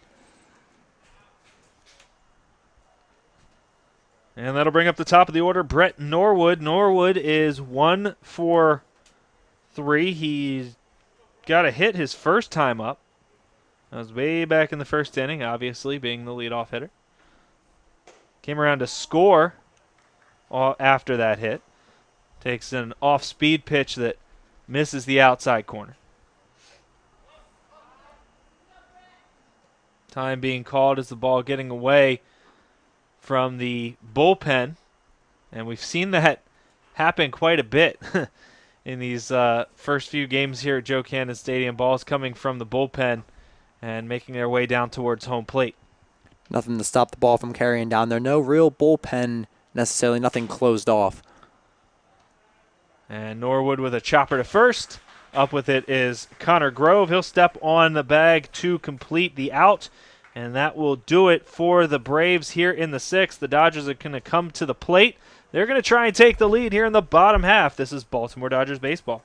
And that'll bring up the top of the order, Brett Norwood. Norwood is 1 for 3. He's got a hit his first time up. That was way back in the first inning, obviously, being the leadoff hitter. Came around to score after that hit. Takes an off-speed pitch that misses the outside corner. Time being called as the ball getting away from the bullpen, and we've seen that happen quite a bit in these first few games here at Joe Cannon Stadium. Balls coming from the bullpen and making their way down towards home plate. Nothing to stop the ball from carrying down there. No real bullpen necessarily, nothing closed off. And Norwood with a chopper to first. Up with it is Connor Grove. He'll step on the bag to complete the out. And that will do it for the Braves here in the 6th. The Dodgers are going to come to the plate. They're going to try and take the lead here in the bottom half. This is Baltimore Dodgers baseball.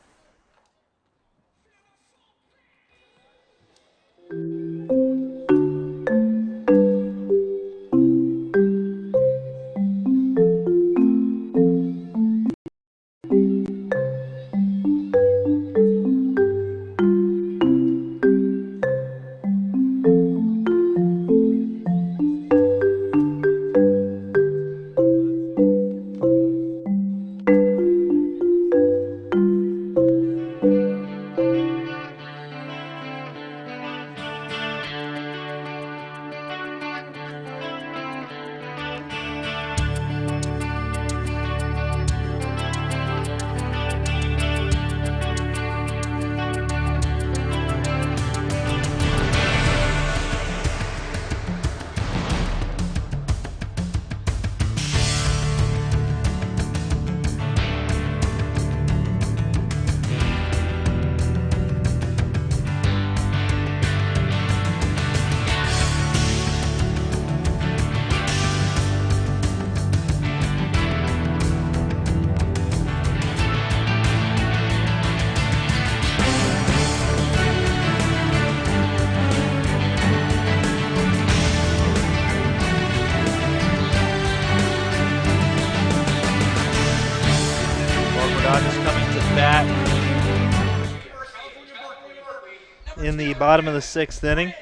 In the bottom of the 6th inning.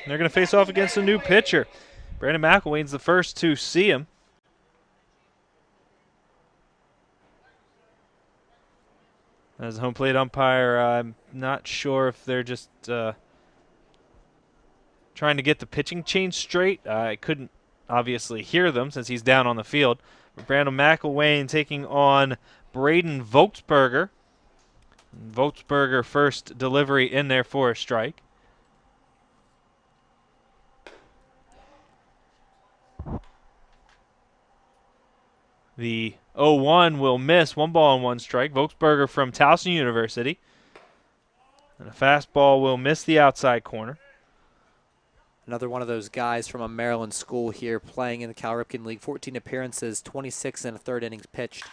They're going to face off against a new pitcher. Brandon McElwain's the first to see him. As a home plate umpire, I'm not sure if they're just trying to get the pitching change straight. I couldn't obviously hear them since he's down on the field. But Brandon McElwain taking on Braden Volksberger. Volksberger first delivery in there for a strike. The 0-1 will miss. 1 ball and 1 strike. Volksberger from Towson University. And a fastball will miss the outside corner. Another one of those guys from a Maryland school here playing in the Cal Ripken League. 14 appearances, 26 and a third innings pitched.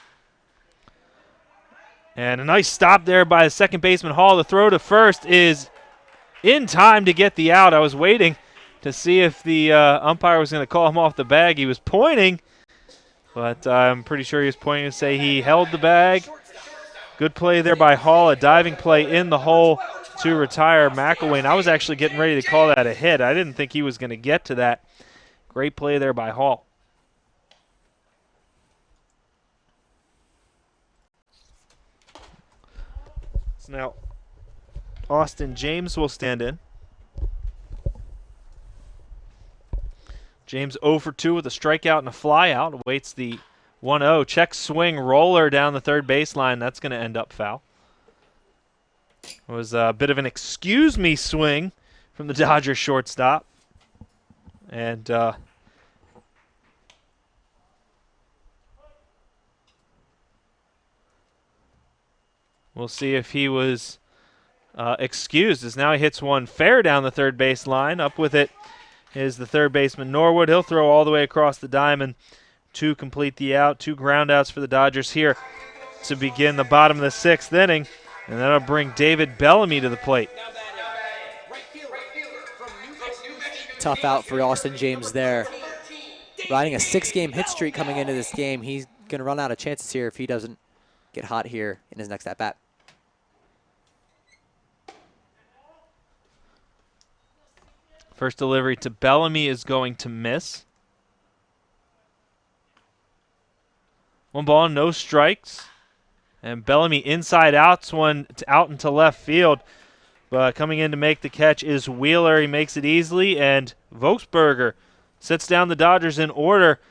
And a nice stop there by the second baseman Hall. The throw to first is in time to get the out. I was waiting to see if the umpire was going to call him off the bag. He was pointing, but I'm pretty sure he was pointing to say he held the bag. Good play there by Hall, a diving play in the hole to retire McElwain. I was actually getting ready to call that a hit. I didn't think he was going to get to that. Great play there by Hall. So now Austin James will stand in. James 0 for 2 with a strikeout and a flyout. Awaits the 1-0. Check swing roller down the third baseline. That's going to end up foul. It was a bit of an excuse me swing from the Dodgers shortstop. And we'll see if he was excused, as now he hits one fair down the third base line. Up with it is the third baseman Norwood. He'll throw all the way across the diamond to complete the out. 2 groundouts for the Dodgers here to begin the bottom of the 6th inning. And that'll bring David Bellamy to the plate. Tough out for Austin James there. Riding a 6-game hit streak coming into this game. He's going to run out of chances here if he doesn't get hot here in his next at-bat. First delivery to Bellamy is going to miss. 1 ball, no strikes. And Bellamy inside outs one out into left field. But coming in to make the catch is Wheeler. He makes it easily, and Volksberger sets down the Dodgers in order.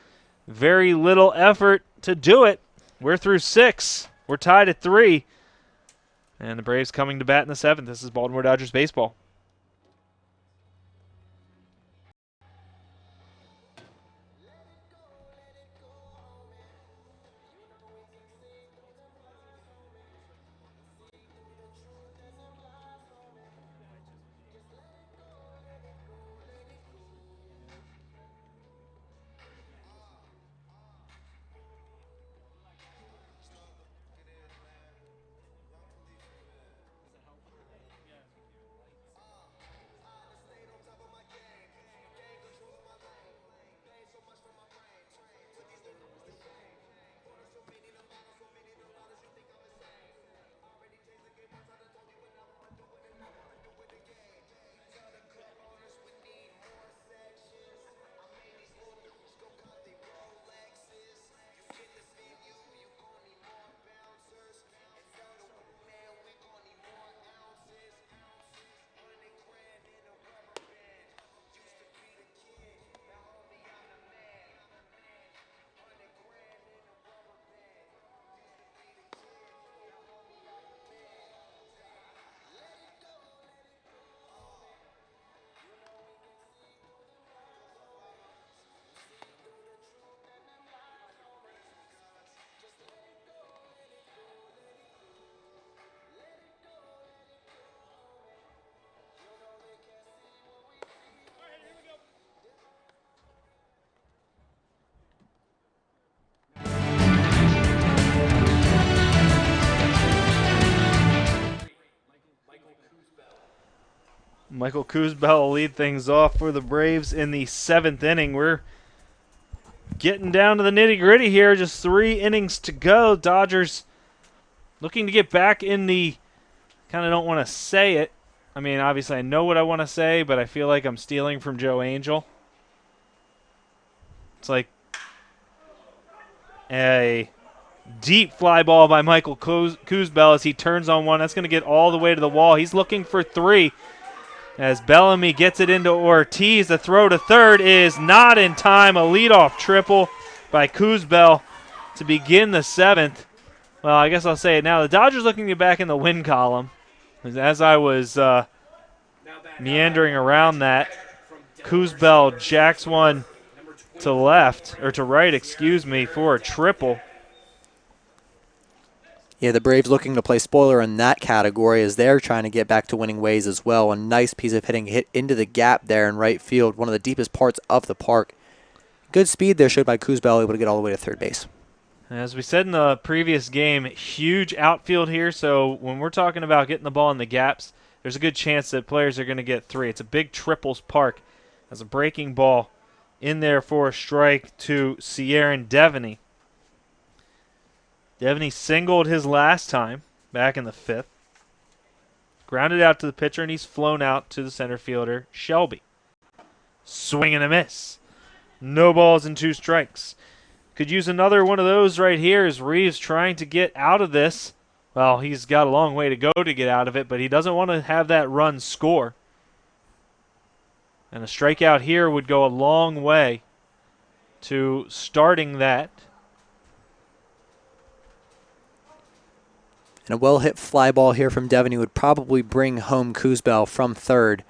Very little effort to do it. We're through 6. We're tied at 3. And the Braves coming to bat in the 7th. This is Baltimore Dodgers baseball. Michael Kuzbel will lead things off for the Braves in the 7th inning. We're getting down to the nitty-gritty here. Just 3 innings to go. Dodgers looking to get back in the, kind of don't want to say it. I mean, obviously I know what I want to say, but I feel like I'm stealing from Joe Angel. It's like a Deep fly ball by Michael Kuzbel as he turns on one. That's going to get all the way to the wall. He's looking for 3 as Bellamy gets it into Ortiz. The throw to third is not in time. A leadoff triple by Kuzbel to begin the 7th. Well, I guess I'll say it now. The Dodgers looking to get back in the win column. As I was meandering around that, Kuzbel jacks one to left, or to right, excuse me, for a triple. Yeah, the Braves looking to play spoiler in that category as they're trying to get back to winning ways as well. A nice piece of hitting hit into the gap there in right field, one of the deepest parts of the park. Good speed there showed by Kuzbel, able to get all the way to third base. As we said in the previous game, huge outfield here, so when we're talking about getting the ball in the gaps, there's a good chance that players are going to get 3. It's a big triples park. As a breaking ball in there for a strike to Sierran Devaney. Devaney singled his last time back in the 5th. Grounded out to the pitcher, and he's flown out to the center fielder, Shelby. Swing and a miss. No balls and 2 strikes. Could use another one of those right here as Reeves trying to get out of this. Well, he's got a long way to go to get out of it, but he doesn't want to have that run score. And a strikeout here would go a long way to starting that. And a well-hit fly ball here from Devaney would probably bring home Kuzbel from third.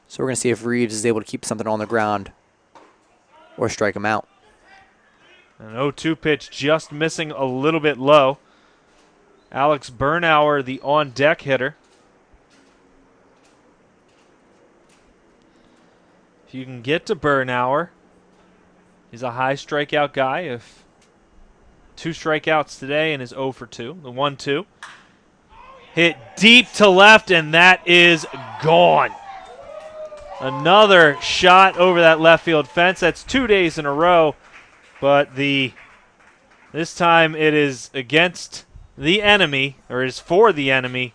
So we're going to see if Reeves is able to keep something on the ground or strike him out. An 0-2 pitch just missing a little bit low. Alex Bernauer, the on-deck hitter. If you can get to Bernauer, he's a high strikeout guy. If 2 strikeouts today and is 0 for 2. The 1-2. Hit deep to left, and that is gone. Another shot over that left field fence. That's 2 days in a row. But this time it is against the enemy, or it is for the enemy.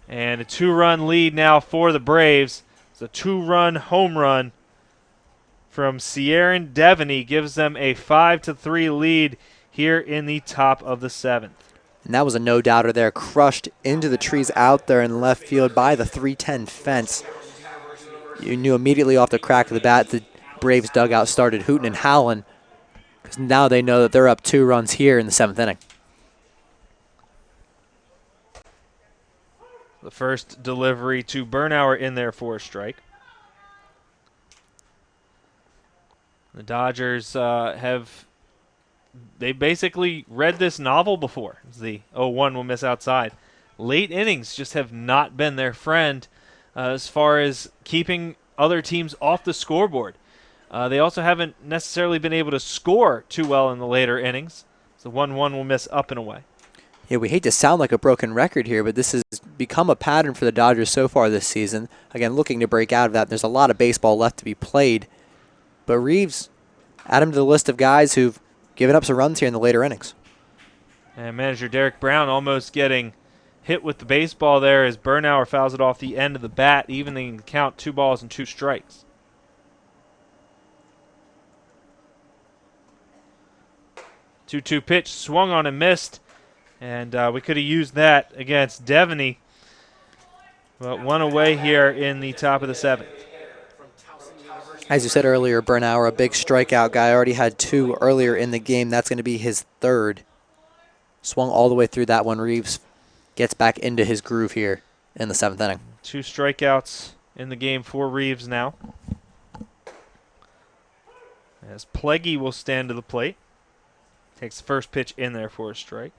And a 2-run lead now for the Braves. It's a 2-run home run from Sierran Devaney gives them a 5-3 lead here in the top of the 7th. And that was a no-doubter there, crushed into the trees out there in left field by the 310 fence. You knew immediately off the crack of the bat the Braves dugout started hooting and howling because now they know that they're up 2 runs here in the 7th inning. The first delivery to Bernauer in there for a strike. The Dodgers they basically read this novel before. The 0-1 will miss outside. Late innings just have not been their friend as far as keeping other teams off the scoreboard. They also haven't necessarily been able to score too well in the later innings. So 1-1 will miss up and away. Yeah, we hate to sound like a broken record here, but this has become a pattern for the Dodgers so far this season. Again, looking to break out of that. There's a lot of baseball left to be played. But Reeves, add him to the list of guys who've given up some runs here in the later innings. And manager Derek Brown almost getting hit with the baseball there as Bernauer fouls it off the end of the bat, evening the count, 2 balls and 2 strikes. Two-two pitch swung on and missed, and we could have used that against Devaney, but 1 away here in the top of the 7th. As you said earlier, Bernauer, a big strikeout guy, already had 2 earlier in the game. That's going to be his 3rd. Swung all the way through that one. Reeves gets back into his groove here in the 7th inning. 2 strikeouts in the game for Reeves now. As Pleggy will stand to the plate. Takes the first pitch in there for a strike.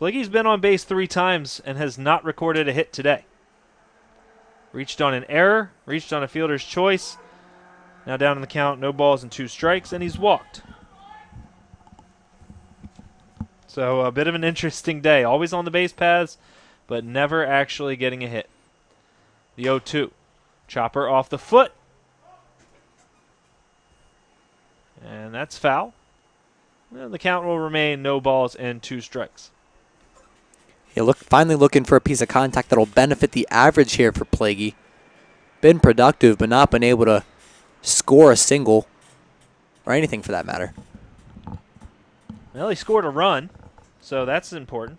Pleggy's been on base 3 times and has not recorded a hit today. Reached on an error, reached on a fielder's choice. Now down in the count, no balls and 2 strikes, and he's walked. So a bit of an interesting day. Always on the base paths, but never actually getting a hit. The 0-2. Chopper off the foot. And that's foul. And the count will remain no balls and 2 strikes. Yeah, finally looking for a piece of contact that'll benefit the average here for Pleggy. Been productive, but not been able to score a single or anything for that matter. Well, he scored a run, so that's important.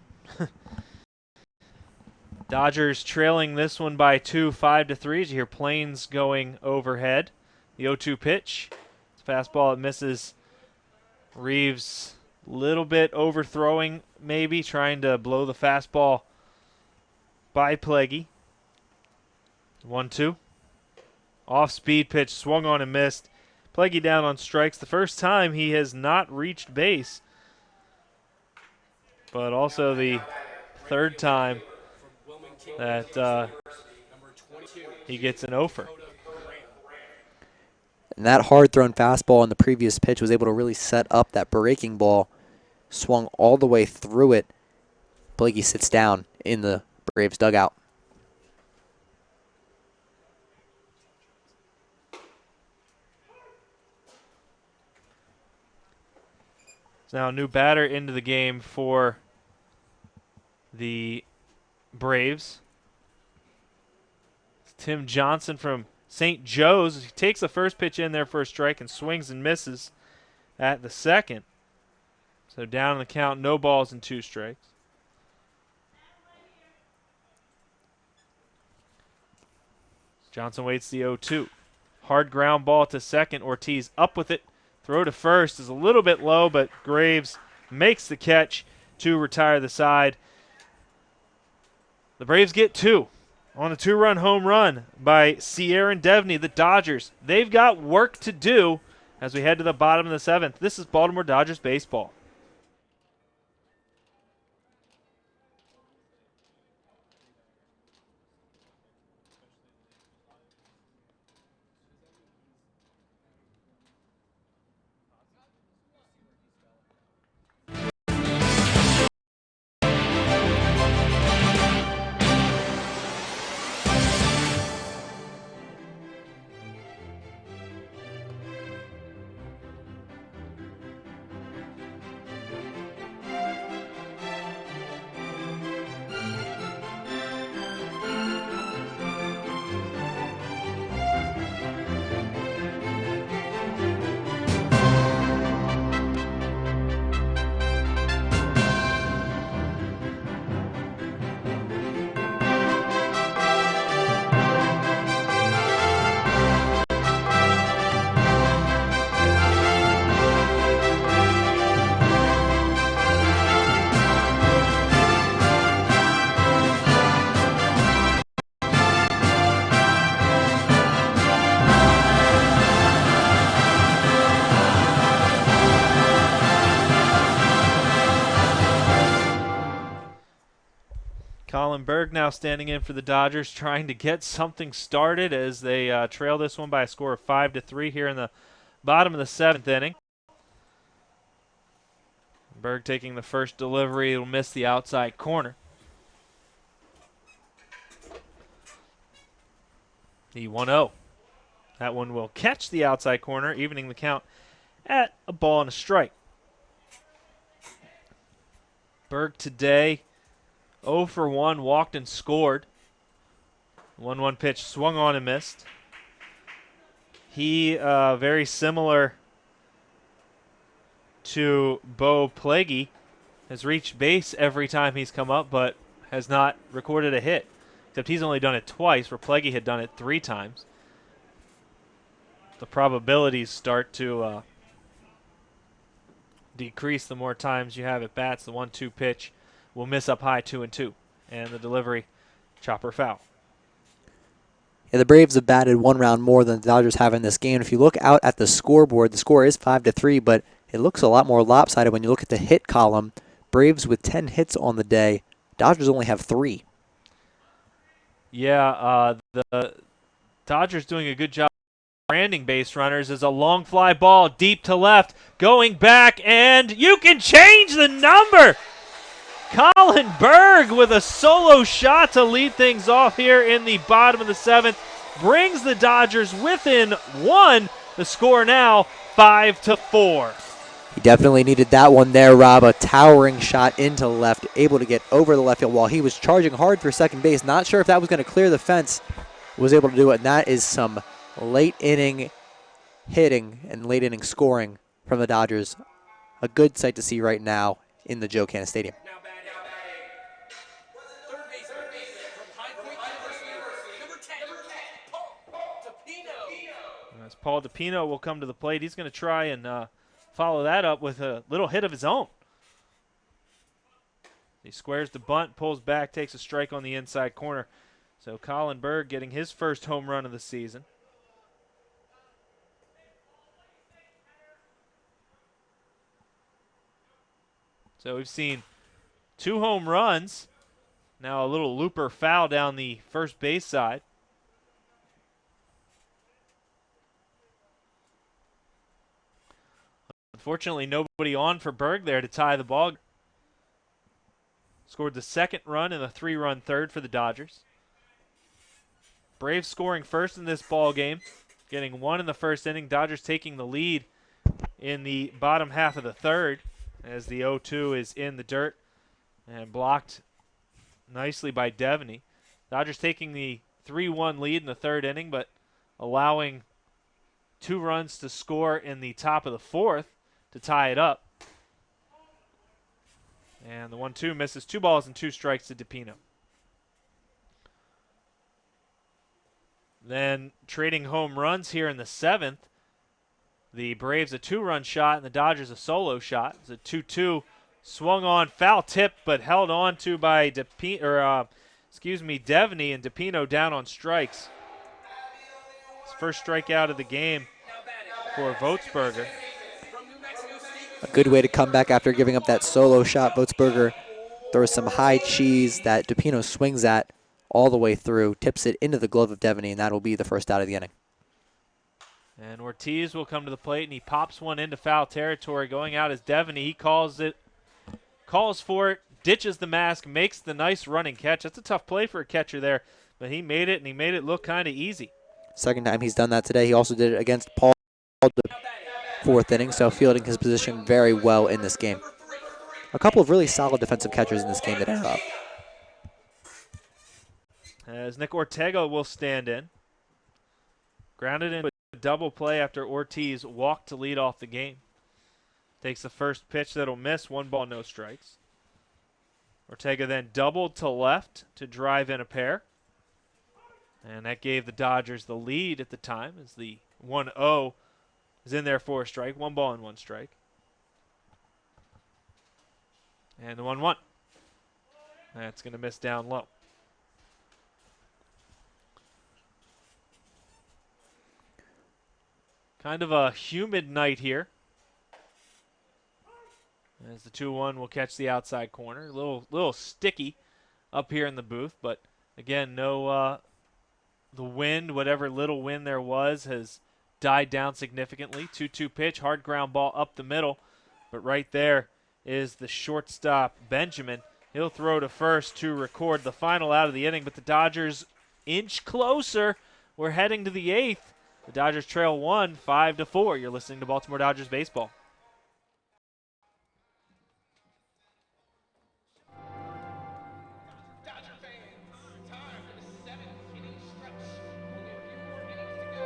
Dodgers trailing this one by 2, 5-3. As you hear planes going overhead. The 0-2 pitch. It's a fastball. It misses. Reeves a little bit overthrowing, maybe, trying to blow the fastball by Plaguey. 1-2. Off-speed pitch, swung on and missed. Plaguey down on strikes. The first time he has not reached base, but also the third time that he gets an offer. And that hard-thrown fastball in the previous pitch was able to really set up that breaking ball. Swung all the way through it. Blakey sits down in the Braves dugout. So now a new batter into the game for the Braves. It's Tim Johnson from St. Joe's. He takes the first pitch in there for a strike and swings and misses at the second. So down in the count, no balls and 2 strikes. Johnson waits the 0-2. Hard ground ball to second. Ortiz up with it. Throw to first is a little bit low, but Graves makes the catch to retire the side. The Braves get 2 on a 2-run home run by Sierra and Devney. The Dodgers, they've got work to do as we head to the bottom of the 7th. This is Baltimore Dodgers baseball. Colin Berg now standing in for the Dodgers, trying to get something started as they trail this one by a score of 5-3 here in the bottom of the 7th inning. Berg taking the first delivery. It'll miss the outside corner. The 1-0. That one will catch the outside corner, evening the count at a ball and a strike. Berg today 0 for 1, walked and scored. 1-1 pitch, swung on and missed. He, very similar to Bo Plaguey, has reached base every time he's come up, but has not recorded a hit. Except he's only done it twice, where Plaguey had done it 3 times. The probabilities start to decrease the more times you have at bats. The 1-2 pitch will miss up high 2-2, and the delivery, chopper foul. Yeah, the Braves have batted 1 round more than the Dodgers have in this game. If you look out at the scoreboard, the score is 5-3, but it looks a lot more lopsided when you look at the hit column. Braves with 10 hits on the day. Dodgers only have 3. Yeah, the Dodgers doing a good job branding base runners as a long fly ball deep to left, going back, and you can change the number! Colin Berg with a solo shot to lead things off here in the bottom of the 7th. Brings the Dodgers within 1. The score now 5-4. He definitely needed that one there, Rob. A towering shot into left, able to get over the left field while he was charging hard for second base. Not sure if that was going to clear the fence. Was able to do it, and that is some late inning hitting and late inning scoring from the Dodgers a good sight to see right now in the Joe Canna Stadium. Now batting. Third baseman from High Point University, number 10, Paul DePino. As Paul DePino will come to the plate, he's going to try and follow that up with a little hit of his own. He squares the bunt, pulls back, takes a strike on the inside corner. So Colin Berg getting his first home run of the season. So we've seen 2 home runs. Now a little looper foul down the first base side. Unfortunately, nobody on for Berg there to tie the ball. Scored the second run in a 3-run third for the Dodgers. Braves scoring first in this ball game, getting 1 in the first inning. Dodgers taking the lead in the bottom half of the third as the 0-2 is in the dirt and blocked nicely by Devaney. Dodgers taking the 3-1 lead in the third inning, but allowing 2 runs to score in the top of the fourth to tie it up. And the 1-2 misses. 2 balls and 2 strikes to DePino. Then trading home runs here in the 7th. The Braves a 2-run shot and the Dodgers a solo shot. It's a 2-2 swung on, foul tip, but held on to by Devaney, and DePino down on strikes. His first strikeout of the game for Votsberger. A good way to come back after giving up that solo shot. Votsberger throws some high cheese that DePino swings at all the way through, tips it into the glove of Devaney, and that will be the first out of the inning. And Ortiz will come to the plate, and he pops one into foul territory. Going out is Devaney. He calls for it, ditches the mask, makes the nice running catch. That's a tough play for a catcher there, but he made it, and he made it look kind of easy. Second time he's done that today. He also did it against Paul the 4th inning, so fielding his position very well in this game. A couple of really solid defensive catchers in this game that are up. As Nick Ortega will stand in. Grounded in a double play after Ortiz walked to lead off the game. Takes the first pitch that'll miss, 1 ball, no strikes. Ortega then doubled to left to drive in a pair. And that gave the Dodgers the lead at the time as the 1-0 is in there for a strike. 1 ball and 1 strike. And the 1-1. That's going to miss down low. Kind of a humid night here. As the 2-1 will catch the outside corner. A little sticky up here in the booth, but again, no the wind, whatever little wind there was, has died down significantly. 2-2 pitch, hard ground ball up the middle, but right there is the shortstop Benjamin. He'll throw to first to record the final out of the inning, but the Dodgers inch closer. We're heading to the 8th. The Dodgers trail 1, 5-4. You're listening to Baltimore Dodgers baseball. Dodger fans, time for the 7th-inning stretch. Only a few more innings to go.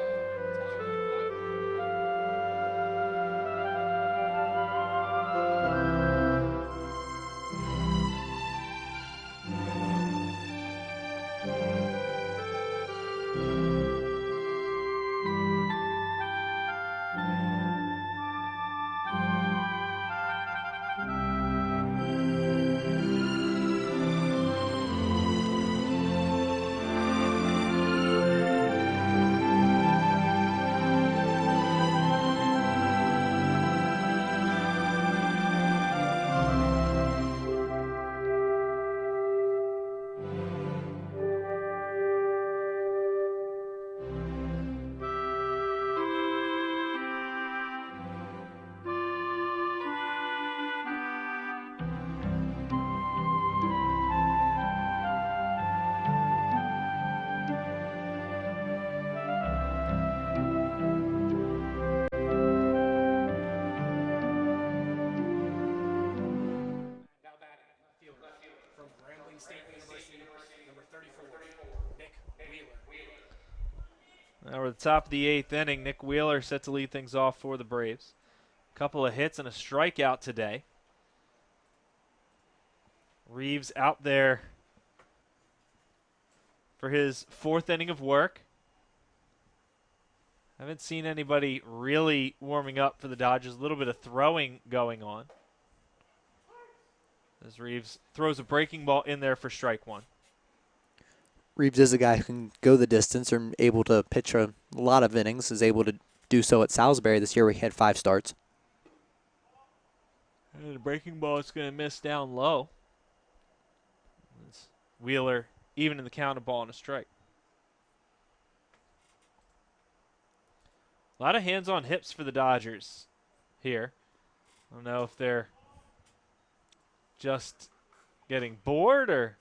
Now we're at the top of the 8th inning. Nick Wheeler set to lead things off for the Braves. Couple of hits and a strikeout today. Reeves out there for his 4th inning of work. Haven't seen anybody really warming up for the Dodgers. A little bit of throwing going on. As Reeves throws a breaking ball in there for strike 1. Reeves is a guy who can go the distance or able to pitch a lot of innings, is able to do so at Salisbury this year where he had 5 starts. And the breaking ball is going to miss down low. It's Wheeler even in the count, a ball and a strike. A lot of hands on hips for the Dodgers here. I don't know if they're just getting bored or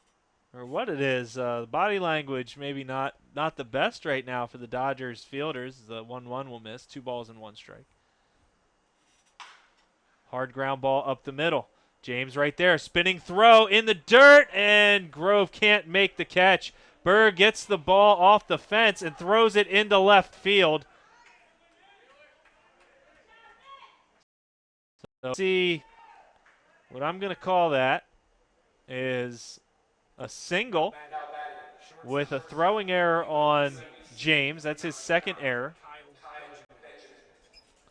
what it is. The body language maybe not the best right now for the Dodgers fielders. The 1-1 will miss. 2 balls and 1 strike. Hard ground ball up the middle. James right there. Spinning throw in the dirt, and Grove can't make the catch. Berg gets the ball off the fence and throws it into left field. So see, what I'm going to call that is a single with a throwing error on James. That's his 2nd error.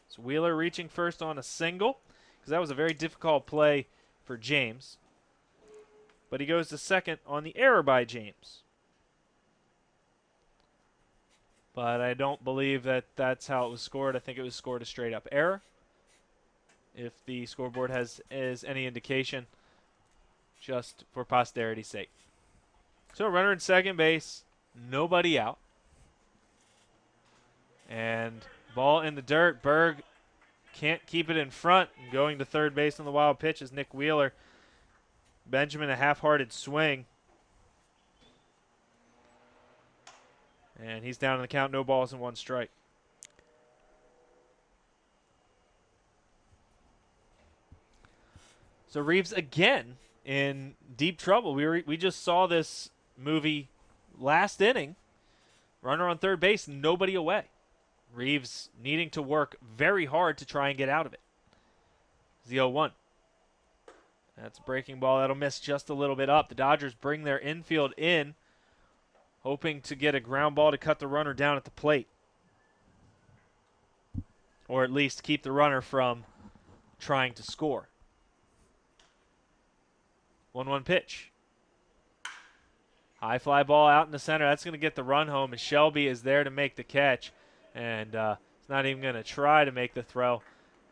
So Wheeler reaching first on a single, because that was a very difficult play for James. But he goes to second on the error by James. But I don't believe that that's how it was scored. I think it was scored a straight-up error. If the scoreboard is any indication, just for posterity's sake. So runner in second base, nobody out. And ball in the dirt. Berg can't keep it in front. Going to third base on the wild pitch is Nick Wheeler. Benjamin, a half-hearted swing. And he's down in the count, no balls and 1 strike. So Reeves again in deep trouble. We just saw this movie last inning. Runner on third base, nobody away. Reeves needing to work very hard to try and get out of it. The 0-1. That's a breaking ball. That'll miss just a little bit up. The Dodgers bring their infield in, hoping to get a ground ball to cut the runner down at the plate. Or at least keep the runner from trying to score. 1-1 pitch. High fly ball out in the center. That's going to get the run home, and Shelby is there to make the catch. And he's not even going to try to make the throw,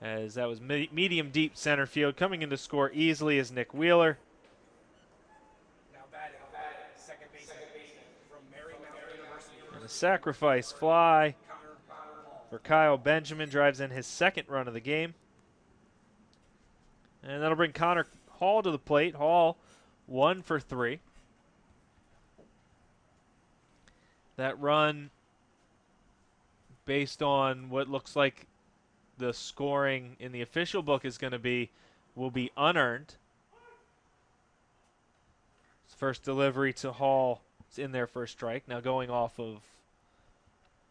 as that was medium deep center field. Coming in to score easily is Nick Wheeler. Now batting, second base from Marymount University. And a sacrifice fly for Kyle Benjamin drives in his 2nd run of the game. And that'll bring Connor Hall to the plate. Hall 1 for 3. That run, based on what looks like the scoring in the official book is going to be, will be unearned. His first delivery to Hall is in there for a strike. Now going off of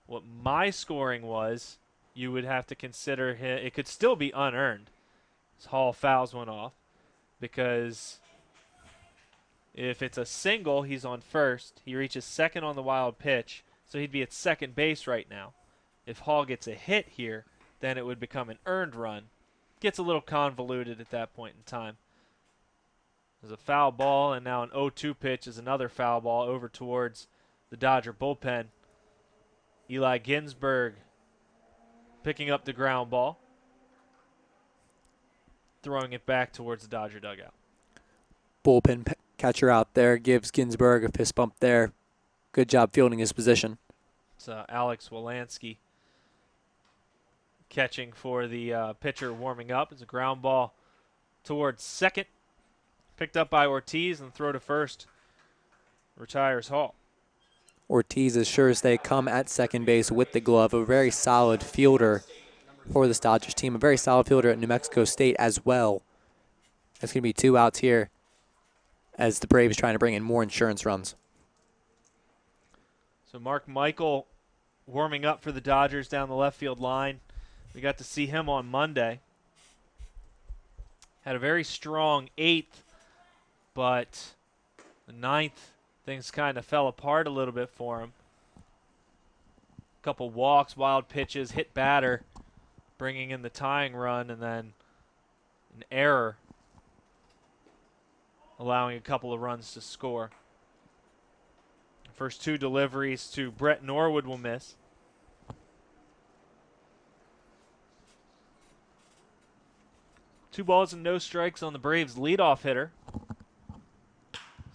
what my scoring was, you would have to consider it could still be unearned. As Hall fouls one off, because if it's a single, he's on first. He reaches second on the wild pitch, so he'd be at second base right now. If Hall gets a hit here, then it would become an earned run. Gets a little convoluted at that point in time. There's a foul ball, and now an 0-2 pitch is another foul ball over towards the Dodger bullpen. Eli Ginsberg picking up the ground ball, throwing it back towards the Dodger dugout. Bullpen catcher out there gives Ginsberg a fist bump there. Good job fielding his position. It's Alex Wolansky catching for the pitcher warming up. It's a ground ball towards second. Picked up by Ortiz, and throw to first retires Hall. Ortiz, as sure as they come at second base with the glove, a very solid fielder for this Dodgers team, a very solid fielder at New Mexico State as well. There's going to be 2 outs here as the Braves trying to bring in more insurance runs. So Mark Michael warming up for the Dodgers down the left field line. We got to see him on Monday. Had a very strong 8th, but the 9th, things kind of fell apart a little bit for him. A couple walks, wild pitches, hit batter, bringing in the tying run, and then an error, allowing a couple of runs to score. First 2 deliveries to Brett Norwood will miss. Two balls and no strikes on the Braves' leadoff hitter.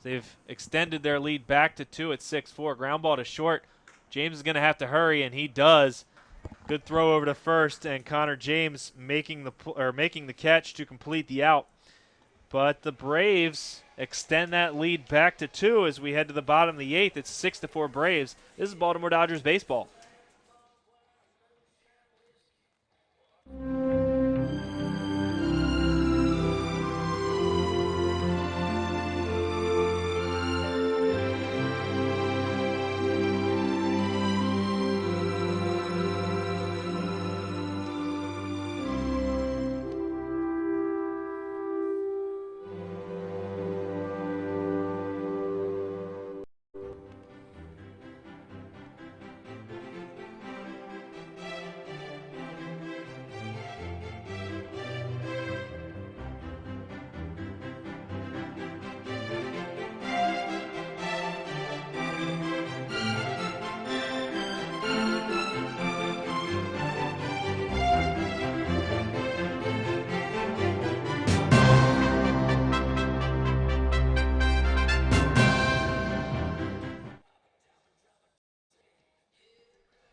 They've extended their lead back to 2 at 6-4. Ground ball to short. James is going to have to hurry, and he does. Good throw over to first, and Connor James making the catch to complete the out. But the Braves extend that lead back to 2 as we head to the bottom of the 8th. It's 6-4 Braves. This is Baltimore Dodgers baseball.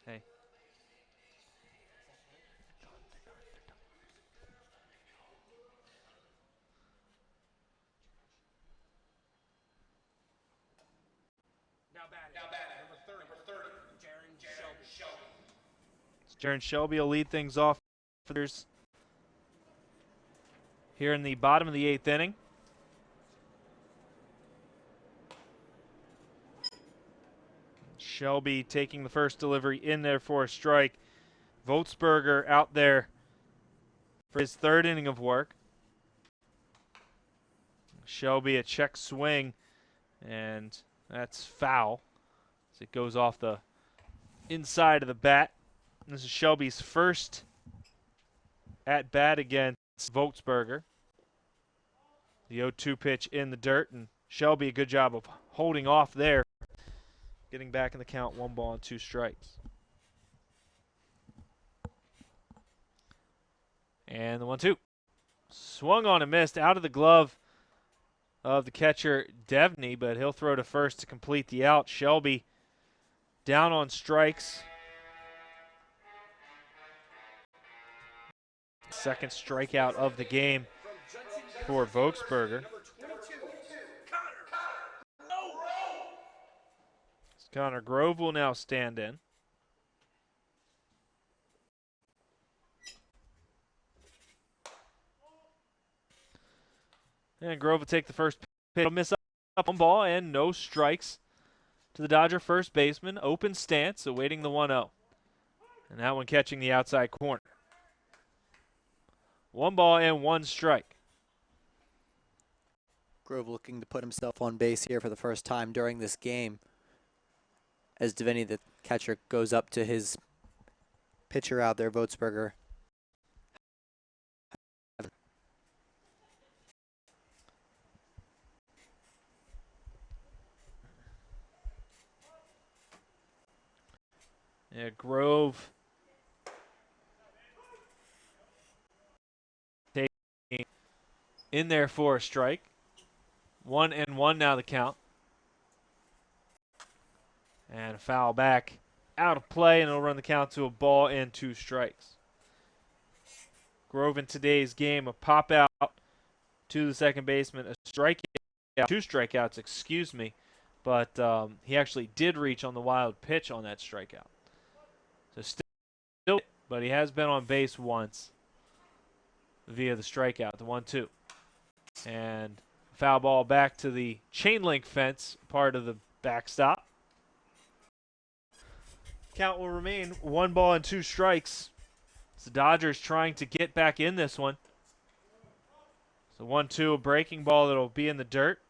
Hey. Now batting, number 30, Jaron Shelby. Jaron Shelby will lead things off here in the bottom of the 8th inning. Shelby taking the first delivery in there for a strike. Votsberger out there for his 3rd inning of work. Shelby a check swing, and that's foul as it goes off the inside of the bat. This is Shelby's first at bat against Votsberger. The 0-2 pitch in the dirt, and Shelby a good job of holding off there. Getting back in the count, 1 ball and 2 strikes. And the 1-2. Swung on and missed out of the glove of the catcher Devney, but he'll throw to first to complete the out. Shelby down on strikes. Second strikeout of the game for Votsberger. Connor Grove will now stand in. And Grove will take the first pitch. He'll miss up 1 ball and no strikes to the Dodger first baseman. Open stance, awaiting the 1-0. And that one catching the outside corner. 1 ball and 1 strike. Grove looking to put himself on base here for the first time during this game, as Devney, the catcher, goes up to his pitcher out there, Votsberger. Yeah, Grove taking in there for a strike. 1-1 now the count. And a foul back out of play, and it'll run the count to a ball and 2 strikes. Grove in today's game, a pop out to the second baseman, a strikeout, 2 strikeouts, excuse me, but he actually did reach on the wild pitch on that strikeout. So still, but he has been on base once via the strikeout, the 1-2. And foul ball back to the chain link fence, part of the backstop. Count will remain 1 ball and 2 strikes. It's the Dodgers trying to get back in this one. So 1-2, a breaking ball that'll be in the dirt.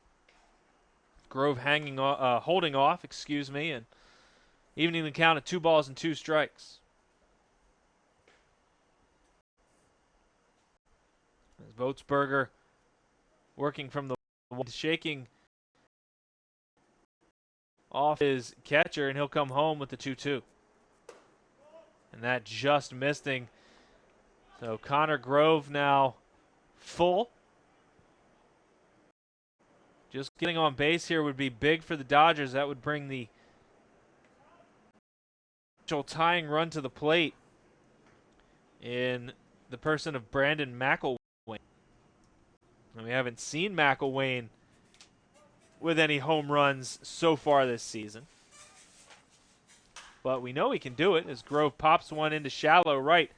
Grove holding off, and evening the count at 2 balls and 2 strikes. As Voetsberger working from the shaking off his catcher, and he'll come home with the 2-2. And that just missing. So Connor Grove now full. Just getting on base here would be big for the Dodgers. That would bring the tying run to the plate in the person of Brandon McElwain. And we haven't seen McElwain with any home runs so far this season. But we know he can do it as Grove pops one into shallow right.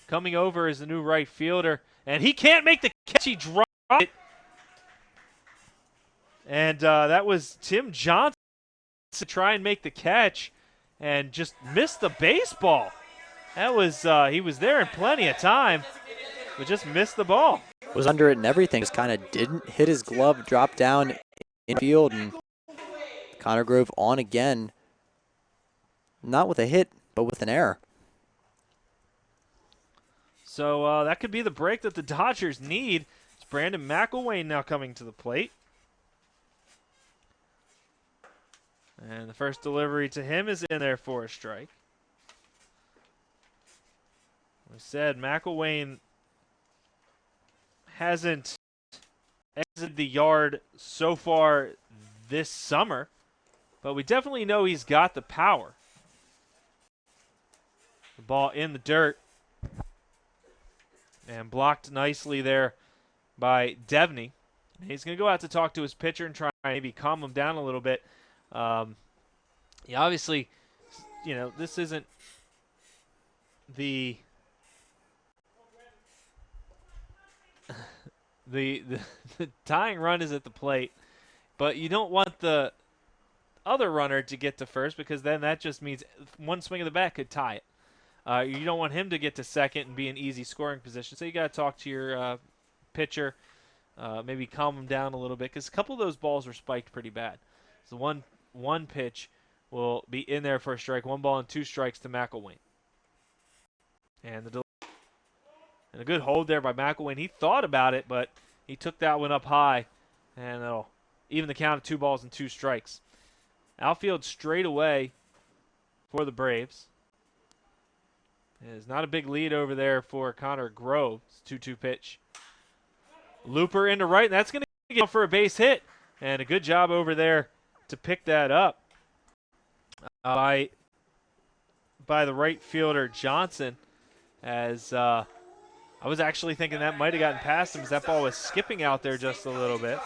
Coming over is the new right fielder. And he can't make the catch. He dropped it. And that was Tim Johnson to try and make the catch and just missed the baseball. That was he was there in plenty of time, but just missed the ball. Was under it and everything. Just kind of didn't hit his glove, dropped down in field, and Connor Grove on again. Not with a hit, but with an error. So that could be the break that the Dodgers need. It's Brandon McElwain now coming to the plate. And the first delivery to him is in there for a strike. We said McElwain hasn't exited the yard so far this summer, but we definitely know he's got the power. The ball in the dirt and blocked nicely there by Devney. He's going to go out to talk to his pitcher and try and maybe calm him down a little bit. Obviously, this isn't the the tying run is at the plate, but you don't want the other runner to get to first because then that just means one swing of the bat could tie it. You don't want him to get to second and be in easy scoring position, so you got to talk to your pitcher, maybe calm him down a little bit because a couple of those balls were spiked pretty bad. So one pitch will be in there for a strike, 1 ball and 2 strikes to McElwain. And a good hold there by McElwain. He thought about it, but he took that one up high, and it'll even the count of 2 balls and 2 strikes. Outfield straight away for the Braves. It's not a big lead over there for Connor Grove. It's 2-2 pitch. Looper into right, and that's going to get for a base hit. And a good job over there to pick that up by the right fielder Johnson. As I was actually thinking that might have gotten past him as that ball was skipping out there just a little bit.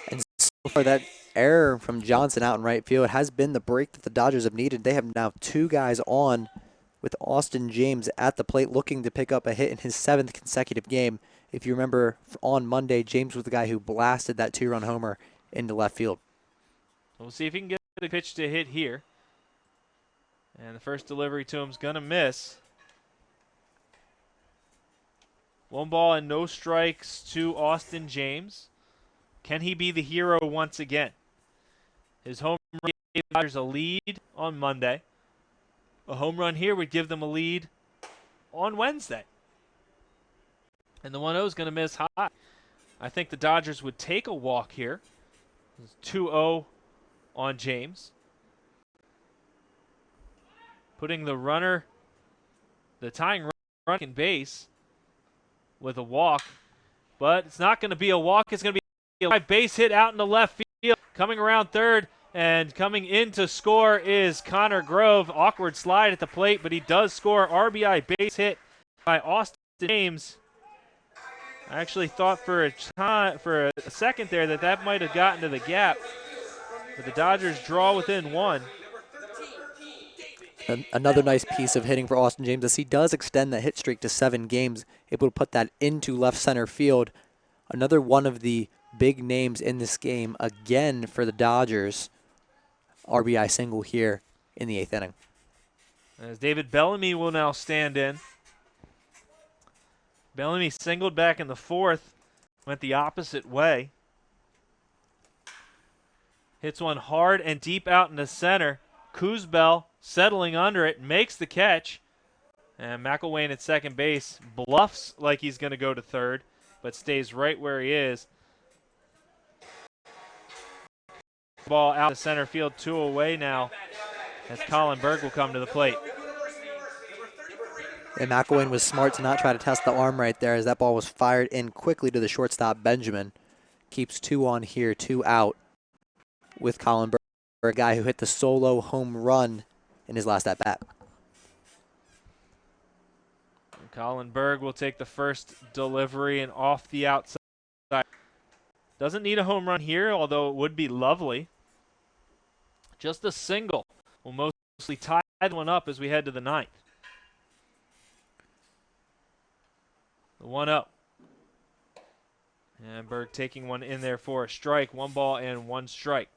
And so far that error from Johnson out in right field has been the break that the Dodgers have needed. They have now 2 guys on with Austin James at the plate looking to pick up a hit in his 7th consecutive game. If you remember on Monday, James was the guy who blasted that 2-run homer into left field. We'll see if he can get the pitch to hit here. And the first delivery to him is going to miss. 1 ball and no strikes to Austin James. Can he be the hero once again? His home run gave the Dodgers a lead on Monday. A home run here would give them a lead on Wednesday. And the 1-0 is going to miss high. I think the Dodgers would take a walk here. It's 2-0 on James. Putting the tying run in base with a walk. But it's not going to be a walk. It's going to be a base hit out in the left field. Coming around third and coming in to score is Connor Grove. Awkward slide at the plate, but he does score. RBI base hit by Austin James. I actually thought for a second there that might have gotten to the gap. But the Dodgers draw within 1. Another nice piece of hitting for Austin James as he does extend that hit streak to 7 games, able to put that into left center field. Another one of the big names in this game again for the Dodgers. RBI single here in the 8th inning. As David Bellamy will now stand in. Bellamy singled back in the fourth, went the opposite way. Hits one hard and deep out into center. Kuzbel settling under it, makes the catch. And McElwain at second base bluffs like he's going to go to third, but stays right where he is. Ball out to center field, 2 away now, as Colin Berg will come to the plate. And McElwain was smart to not try to test the arm right there, as that ball was fired in quickly to the shortstop, Benjamin. Keeps 2 on here, 2 out with Colin Berg, a guy who hit the solo home run in his last at-bat. Colin Berg will take the first delivery and off the outside. Doesn't need a home run here, although it would be lovely. Just a single will mostly tie one up as we head to the ninth. The 1-0. And Berg taking one in there for a strike. 1 ball and 1 strike.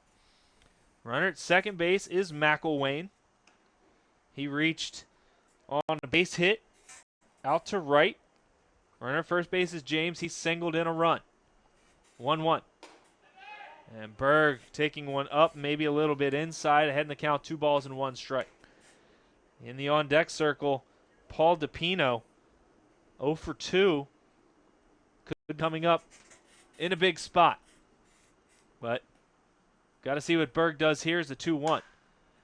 Runner at second base is McElwain. He reached on a base hit out to right. Runner at first base is James. He singled in a run. 1-1. And Berg taking one up, maybe a little bit inside, ahead in the count, 2 balls and 1 strike. In the on-deck circle, Paul DePino, 0 for 2, could coming up in a big spot. But got to see what Berg does here is the 2-1.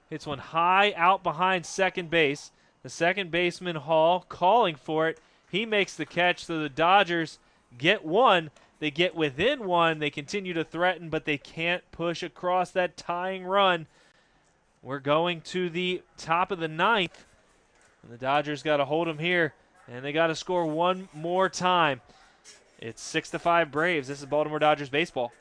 Hits one high out behind second base. The second baseman, Hall, calling for it. He makes the catch, so the Dodgers get 1. They get within 1. They continue to threaten, but they can't push across that tying run. We're going to the top of the ninth. And the Dodgers got to hold them here, and they got to score 1 more time. It's 6-5 Braves. This is Baltimore Dodgers baseball.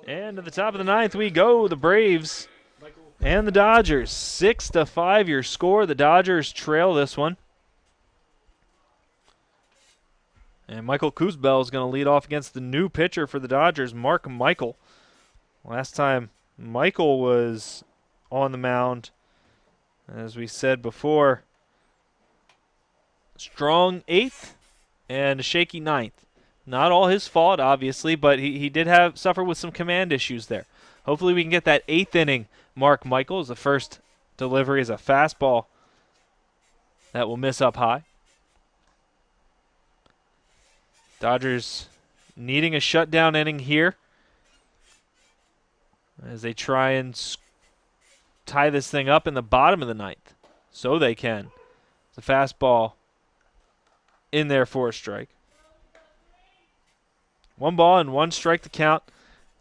And to the top of the ninth we go. The Braves and the Dodgers. 6-5 your score. The Dodgers trail this one. And Michael Kuzbel is going to lead off against the new pitcher for the Dodgers, Mark Michael. Last time Michael was on the mound, as we said before, strong 8th and a shaky 9th. Not all his fault, obviously, but he did suffer with some command issues there. Hopefully we can get that 8th inning Mark Michael. The first delivery is a fastball that will miss up high. Dodgers needing a shutdown inning here as they try and tie this thing up in the bottom of the ninth. So they can. The fastball in there for a strike. 1 ball and 1 strike to count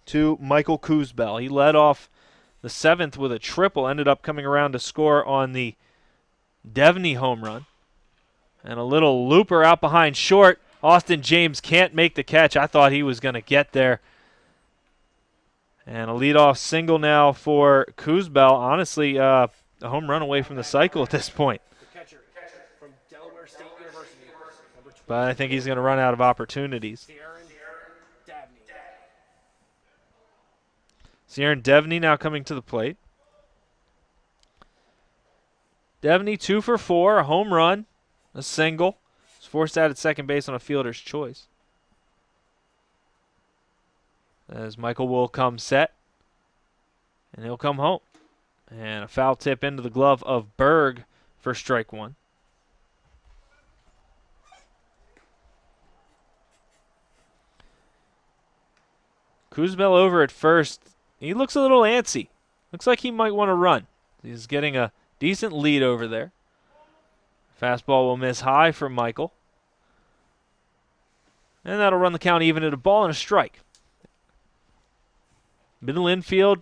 to Michael Kuzbel. He led off the 7th with a triple, ended up coming around to score on the Devney home run. And a little looper out behind short. Austin James can't make the catch. I thought he was going to get there. And a leadoff single now for Kuzbel. Honestly, a home run away from the cycle at this point. But I think he's going to run out of opportunities. Sierran Devney now coming to the plate. Devney 2 for 4, a home run, a single. Was forced out at second base on a fielder's choice. As Michael will come set, and he'll come home. And a foul tip into the glove of Berg for strike one. Kuzbel over at first. He looks a little antsy. Looks like he might want to run. He's getting a decent lead over there. Fastball will miss high for Michael. And that'll run the count even at a ball and a strike. Middle infield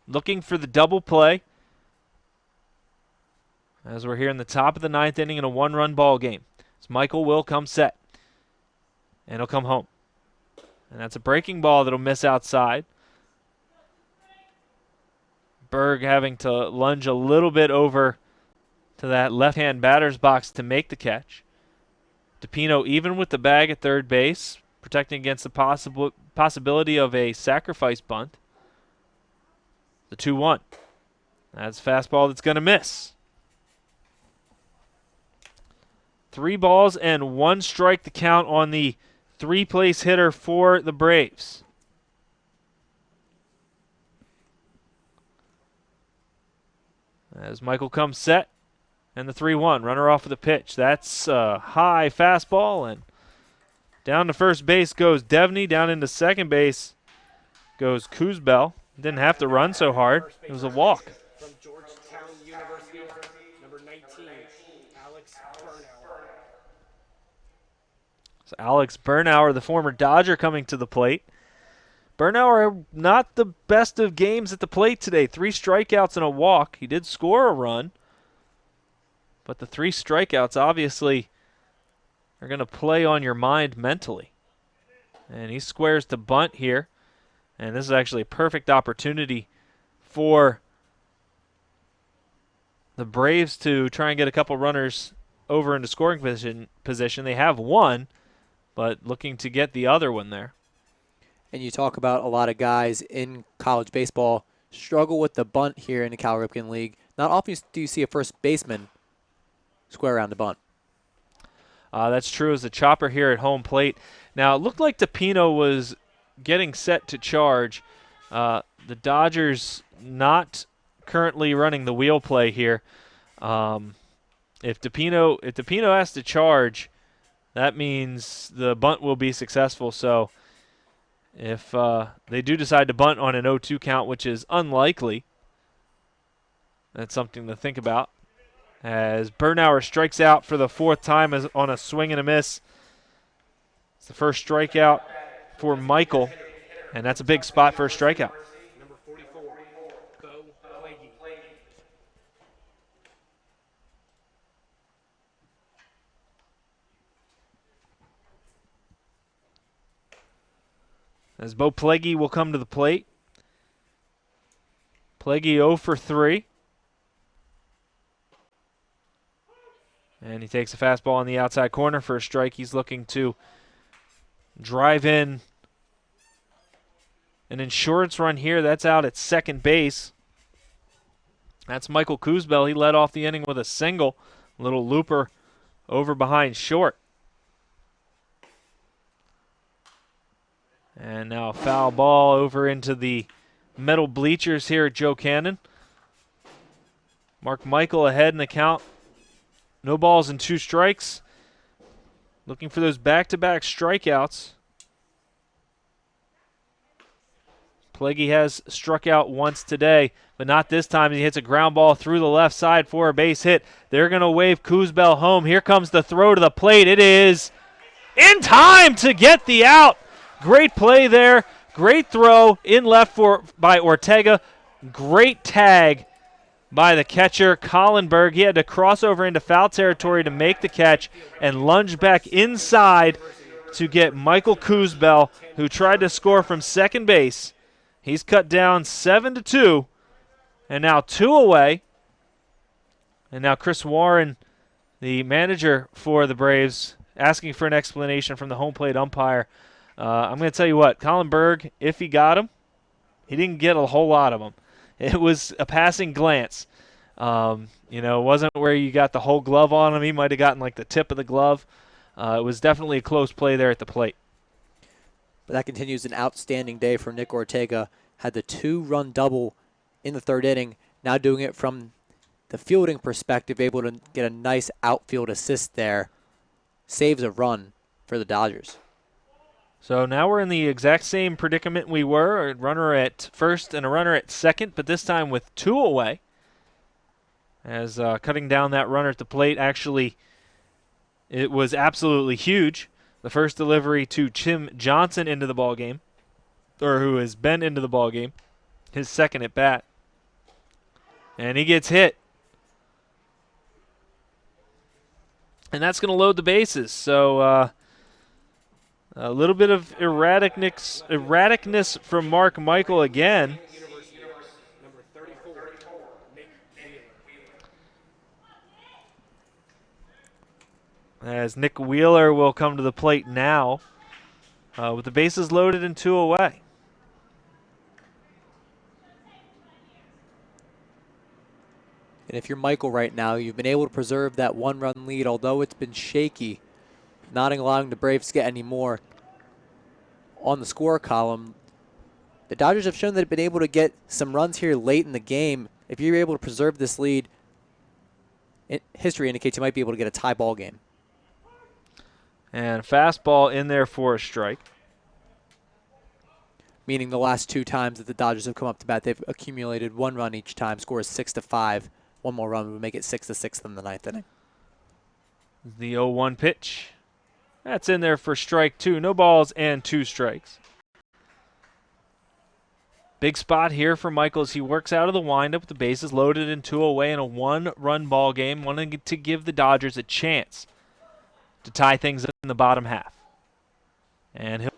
looking for the double play. As we're here in the top of the 9th inning in a one-run ball game. So Michael will come set. And he'll come home. And that's a breaking ball that'll miss outside. Berg having to lunge a little bit over to that left-hand batter's box to make the catch. DePino even with the bag at third base, protecting against the possibility of a sacrifice bunt. The 2-1. That's a fastball that's going to miss. 3 balls and 1 strike to count on the 3-place hitter for the Braves. As Michael comes set, and the 3-1, runner off with a pitch. That's a high fastball, and down to first base goes Devney. Down into second base goes Kuzbel. Didn't have to run so hard. It was a walk. From Georgetown University, number 19, Alex Bernauer. So Alex Bernauer, the former Dodger, coming to the plate. Bernauer, not the best of games at the plate today. 3 strikeouts and a walk. He did score a run, but the 3 strikeouts obviously are going to play on your mind mentally. And he squares to bunt here. And this is actually a perfect opportunity for the Braves to try and get a couple runners over into scoring position. They have one, but looking to get the other one there. And you talk about a lot of guys in college baseball struggle with the bunt here in the Cal Ripken League. Not often do you see a first baseman square around the bunt. That's true as a chopper here at home plate. Now, it looked like DePino was getting set to charge. The Dodgers not currently running the wheel play here. If DePino has to charge, that means the bunt will be successful. So if they do decide to bunt on an 0-2 count, which is unlikely, that's something to think about. As Bernauer strikes out for the 4th time on a swing and a miss. It's the first strikeout for Michael, and that's a big spot for a strikeout. Number 44, Bo Plagy. As Bo Plagy will come to the plate. Plagy 0 for 3. And he takes a fastball on the outside corner for a strike. He's looking to drive in an insurance run here. That's out at second base. That's Michael Kuzbel. He led off the inning with a single. Little looper over behind short. And now a foul ball over into the metal bleachers here at Joe Cannon. Mark Michael ahead in the count. No balls and 2 strikes. Looking for those back-to-back strikeouts. Plagy has struck out once today, but not this time. He hits a ground ball through the left side for a base hit. They're going to wave Kuzbel home. Here comes the throw to the plate. It is in time to get the out. Great play there. Great throw in left by Ortega. Great tag by the catcher, Collenberg. He had to cross over into foul territory to make the catch and lunge back inside to get Michael Kuzbel, who tried to score from second base. He's cut down 7-2, and now 2 away. And now Chris Warren, the manager for the Braves, asking for an explanation from the home plate umpire. I'm going to tell you what, Collenberg, if he got him, he didn't get a whole lot of them. It was a passing glance. It wasn't where you got the whole glove on him. He might have gotten like the tip of the glove. It was definitely a close play there at the plate. But that continues an outstanding day for Nick Ortega. Had the 2-run double in the 3rd inning. Now doing it from the fielding perspective, able to get a nice outfield assist there. Saves a run for the Dodgers. So now we're in the exact same predicament we were, a runner at first and a runner at second, but this time with 2 away. As cutting down that runner at the plate, actually, it was absolutely huge. The first delivery to Tim Johnson into the ballgame, or who has been into the ballgame, his second at bat. And he gets hit. And that's going to load the bases. So a little bit of erraticness from Mark Michael again. As Nick Wheeler will come to the plate now with the bases loaded and 2 away. And if you're Michael right now, you've been able to preserve that 1-run lead, although it's been shaky, not allowing the Braves to get any more on the score column. The Dodgers have shown that they've been able to get some runs here late in the game. If you're able to preserve this lead, history indicates you might be able to get a tie ball game. And fastball in there for a strike. Meaning the last 2 times that the Dodgers have come up to bat, they've accumulated 1 run each time. Score is 6-5. 1 more run would make it 6-6 in the 9th inning. The 0-1 pitch. That's in there for strike 2. No balls and 2 strikes. Big spot here for Michael as he works out of the windup with the bases loaded and 2 away in a 1-run ball game, wanting to give the Dodgers a chance to tie things in the bottom half. And he'll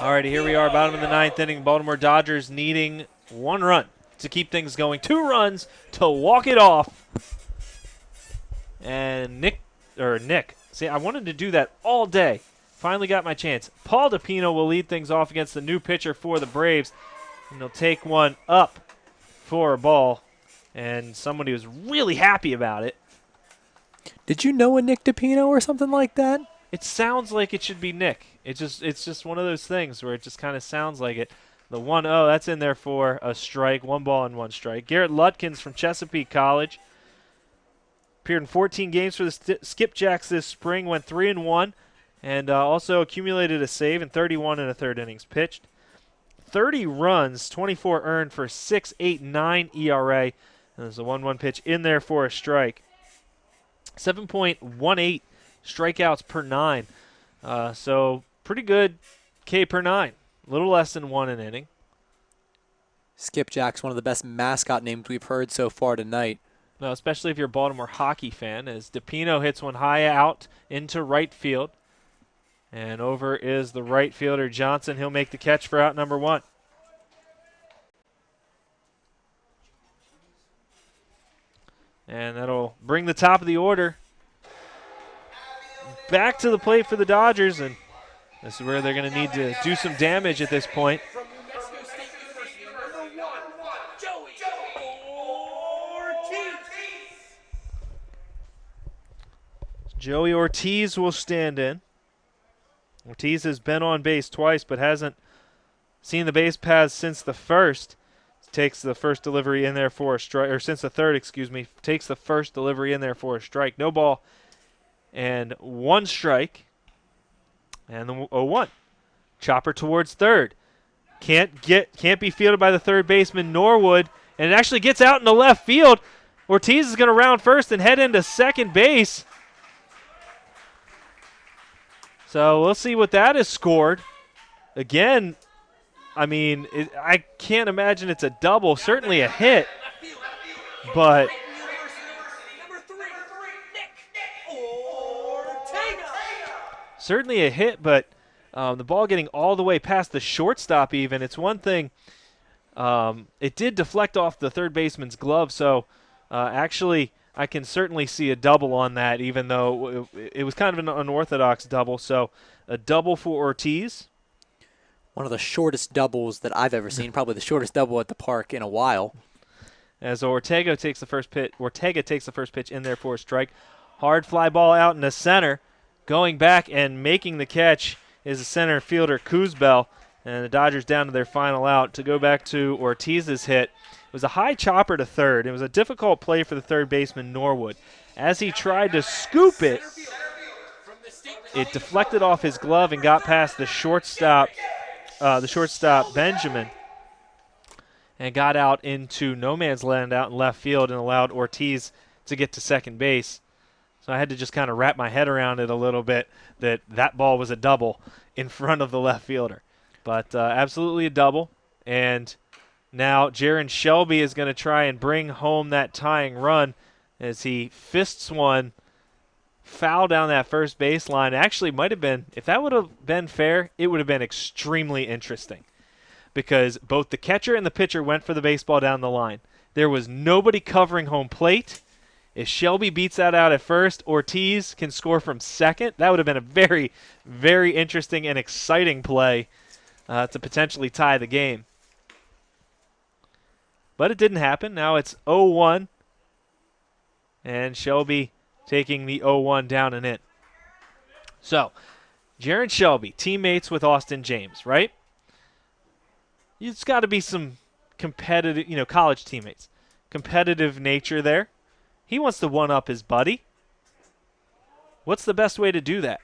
Alrighty, here we are, bottom of the 9th inning. Baltimore Dodgers needing 1 run to keep things going. 2 runs to walk it off. And Nick, see, I wanted to do that all day. Finally got my chance. Paul DePino will lead things off against the new pitcher for the Braves. And he'll take one up for a ball. And somebody was really happy about it. Did you know a Nick DePino or something like that? It sounds like it should be Nick. It's just one of those things where it just kind of sounds like it. The 1-0, that's in there for a strike, 1 ball and 1 strike. Garrett Lutkins from Chesapeake College appeared in 14 games for the Skipjacks this spring, went 3-1, and also accumulated a save in 31 and a third innings pitched. 30 runs, 24 earned for 6.89 ERA. And there's a 1-1 pitch in there for a strike. 7.18 strikeouts per 9. So pretty good K per 9. A little less than 1 an inning. Skipjack's one of the best mascot names we've heard so far tonight. No, especially if you're a Baltimore hockey fan, as DePino hits one high out into right field. And over is the right fielder, Johnson. He'll make the catch for out number 1. And that'll bring the top of the order back to the plate for the Dodgers. And this is where they're going to need to do some damage at this point. From New Mexico State University, number 1, Joey Ortiz. Joey Ortiz will stand in. Ortiz has been on base twice, but hasn't seen the base paths since the first. Takes the first delivery in there for a strike, or since the third, excuse me, takes the first delivery in there for a strike. No ball and 1 strike. And the 0-1. Chopper towards third. Can't be fielded by the third baseman Norwood, and it actually gets out into left field. Ortiz is going to round first and head into second base. So we'll see what that is scored. Again, I mean, I can't imagine it's a double. Certainly a hit, but certainly a hit. But the ball getting all the way past the shortstop. Even it's one thing. It did deflect off the third baseman's glove, so actually I can certainly see a double on that. Even though it was kind of an unorthodox double, so a double for Ortiz. One of the shortest doubles that I've ever seen, probably the shortest double at the park in a while. As Ortega takes the first pitch in there for a strike. Hard fly ball out in the center. Going back and making the catch is the center fielder Kuzbel, and the Dodgers down to their final out. To go back to Ortiz's hit, it was a high chopper to third. It was a difficult play for the third baseman Norwood. As he tried to scoop it, it deflected off his glove and got past the shortstop Benjamin, and got out into no man's land out in left field and allowed Ortiz to get to second base. So I had to just kind of wrap my head around it a little bit that ball was a double in front of the left fielder. But absolutely a double. And now Jaron Shelby is going to try and bring home that tying run as he fists one foul down that first baseline. Actually might have been, if that would have been fair, it would have been extremely interesting because both the catcher and the pitcher went for the baseball down the line. There was nobody covering home plate. If Shelby beats that out at first, Ortiz can score from second. That would have been a very, very interesting and exciting play to potentially tie the game. But it didn't happen. Now it's 0-1, and Shelby taking the 0-1 down and in. So, Jaron Shelby, teammates with Austin James, right? It's got to be some competitive, college teammates. Competitive nature there. He wants to one-up his buddy. What's the best way to do that?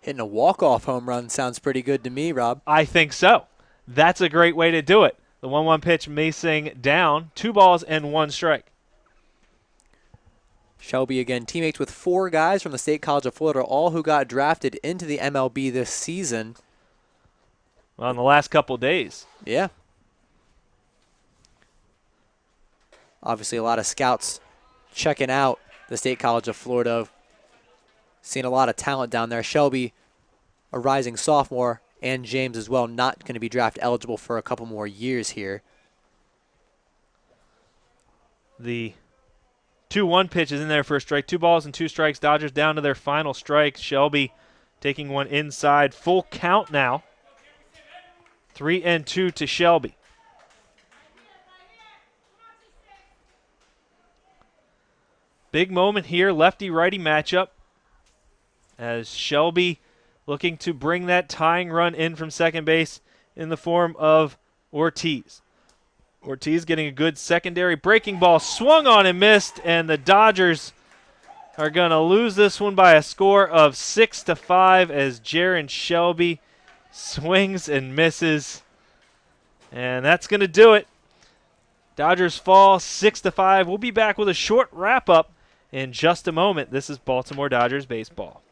Hitting a walk-off home run sounds pretty good to me, Rob. I think so. That's a great way to do it. The 1-1 pitch macing down, 2 balls and 1 strike. Shelby again, teammates with 4 guys from the State College of Florida, all who got drafted into the MLB this season. Well, in the last couple days. Yeah. Obviously, a lot of scouts checking out the State College of Florida. Seeing a lot of talent down there. Shelby, a rising sophomore, and James as well, not going to be draft eligible for a couple more years here. The 2-1 pitch is in there for a strike. 2 balls and 2 strikes. Dodgers down to their final strike. Shelby taking one inside. Full count now. 3-2 to Shelby. Big moment here. Lefty-righty matchup. as Shelby looking to bring that tying run in from second base in the form of Ortiz. Ortiz getting a good secondary breaking ball, swung on and missed, and the Dodgers are going to lose this one by a score of 6-5 as Jaron Shelby swings and misses. And that's going to do it. Dodgers fall 6-5. We'll be back with a short wrap-up in just a moment. This is Baltimore Dodgers baseball.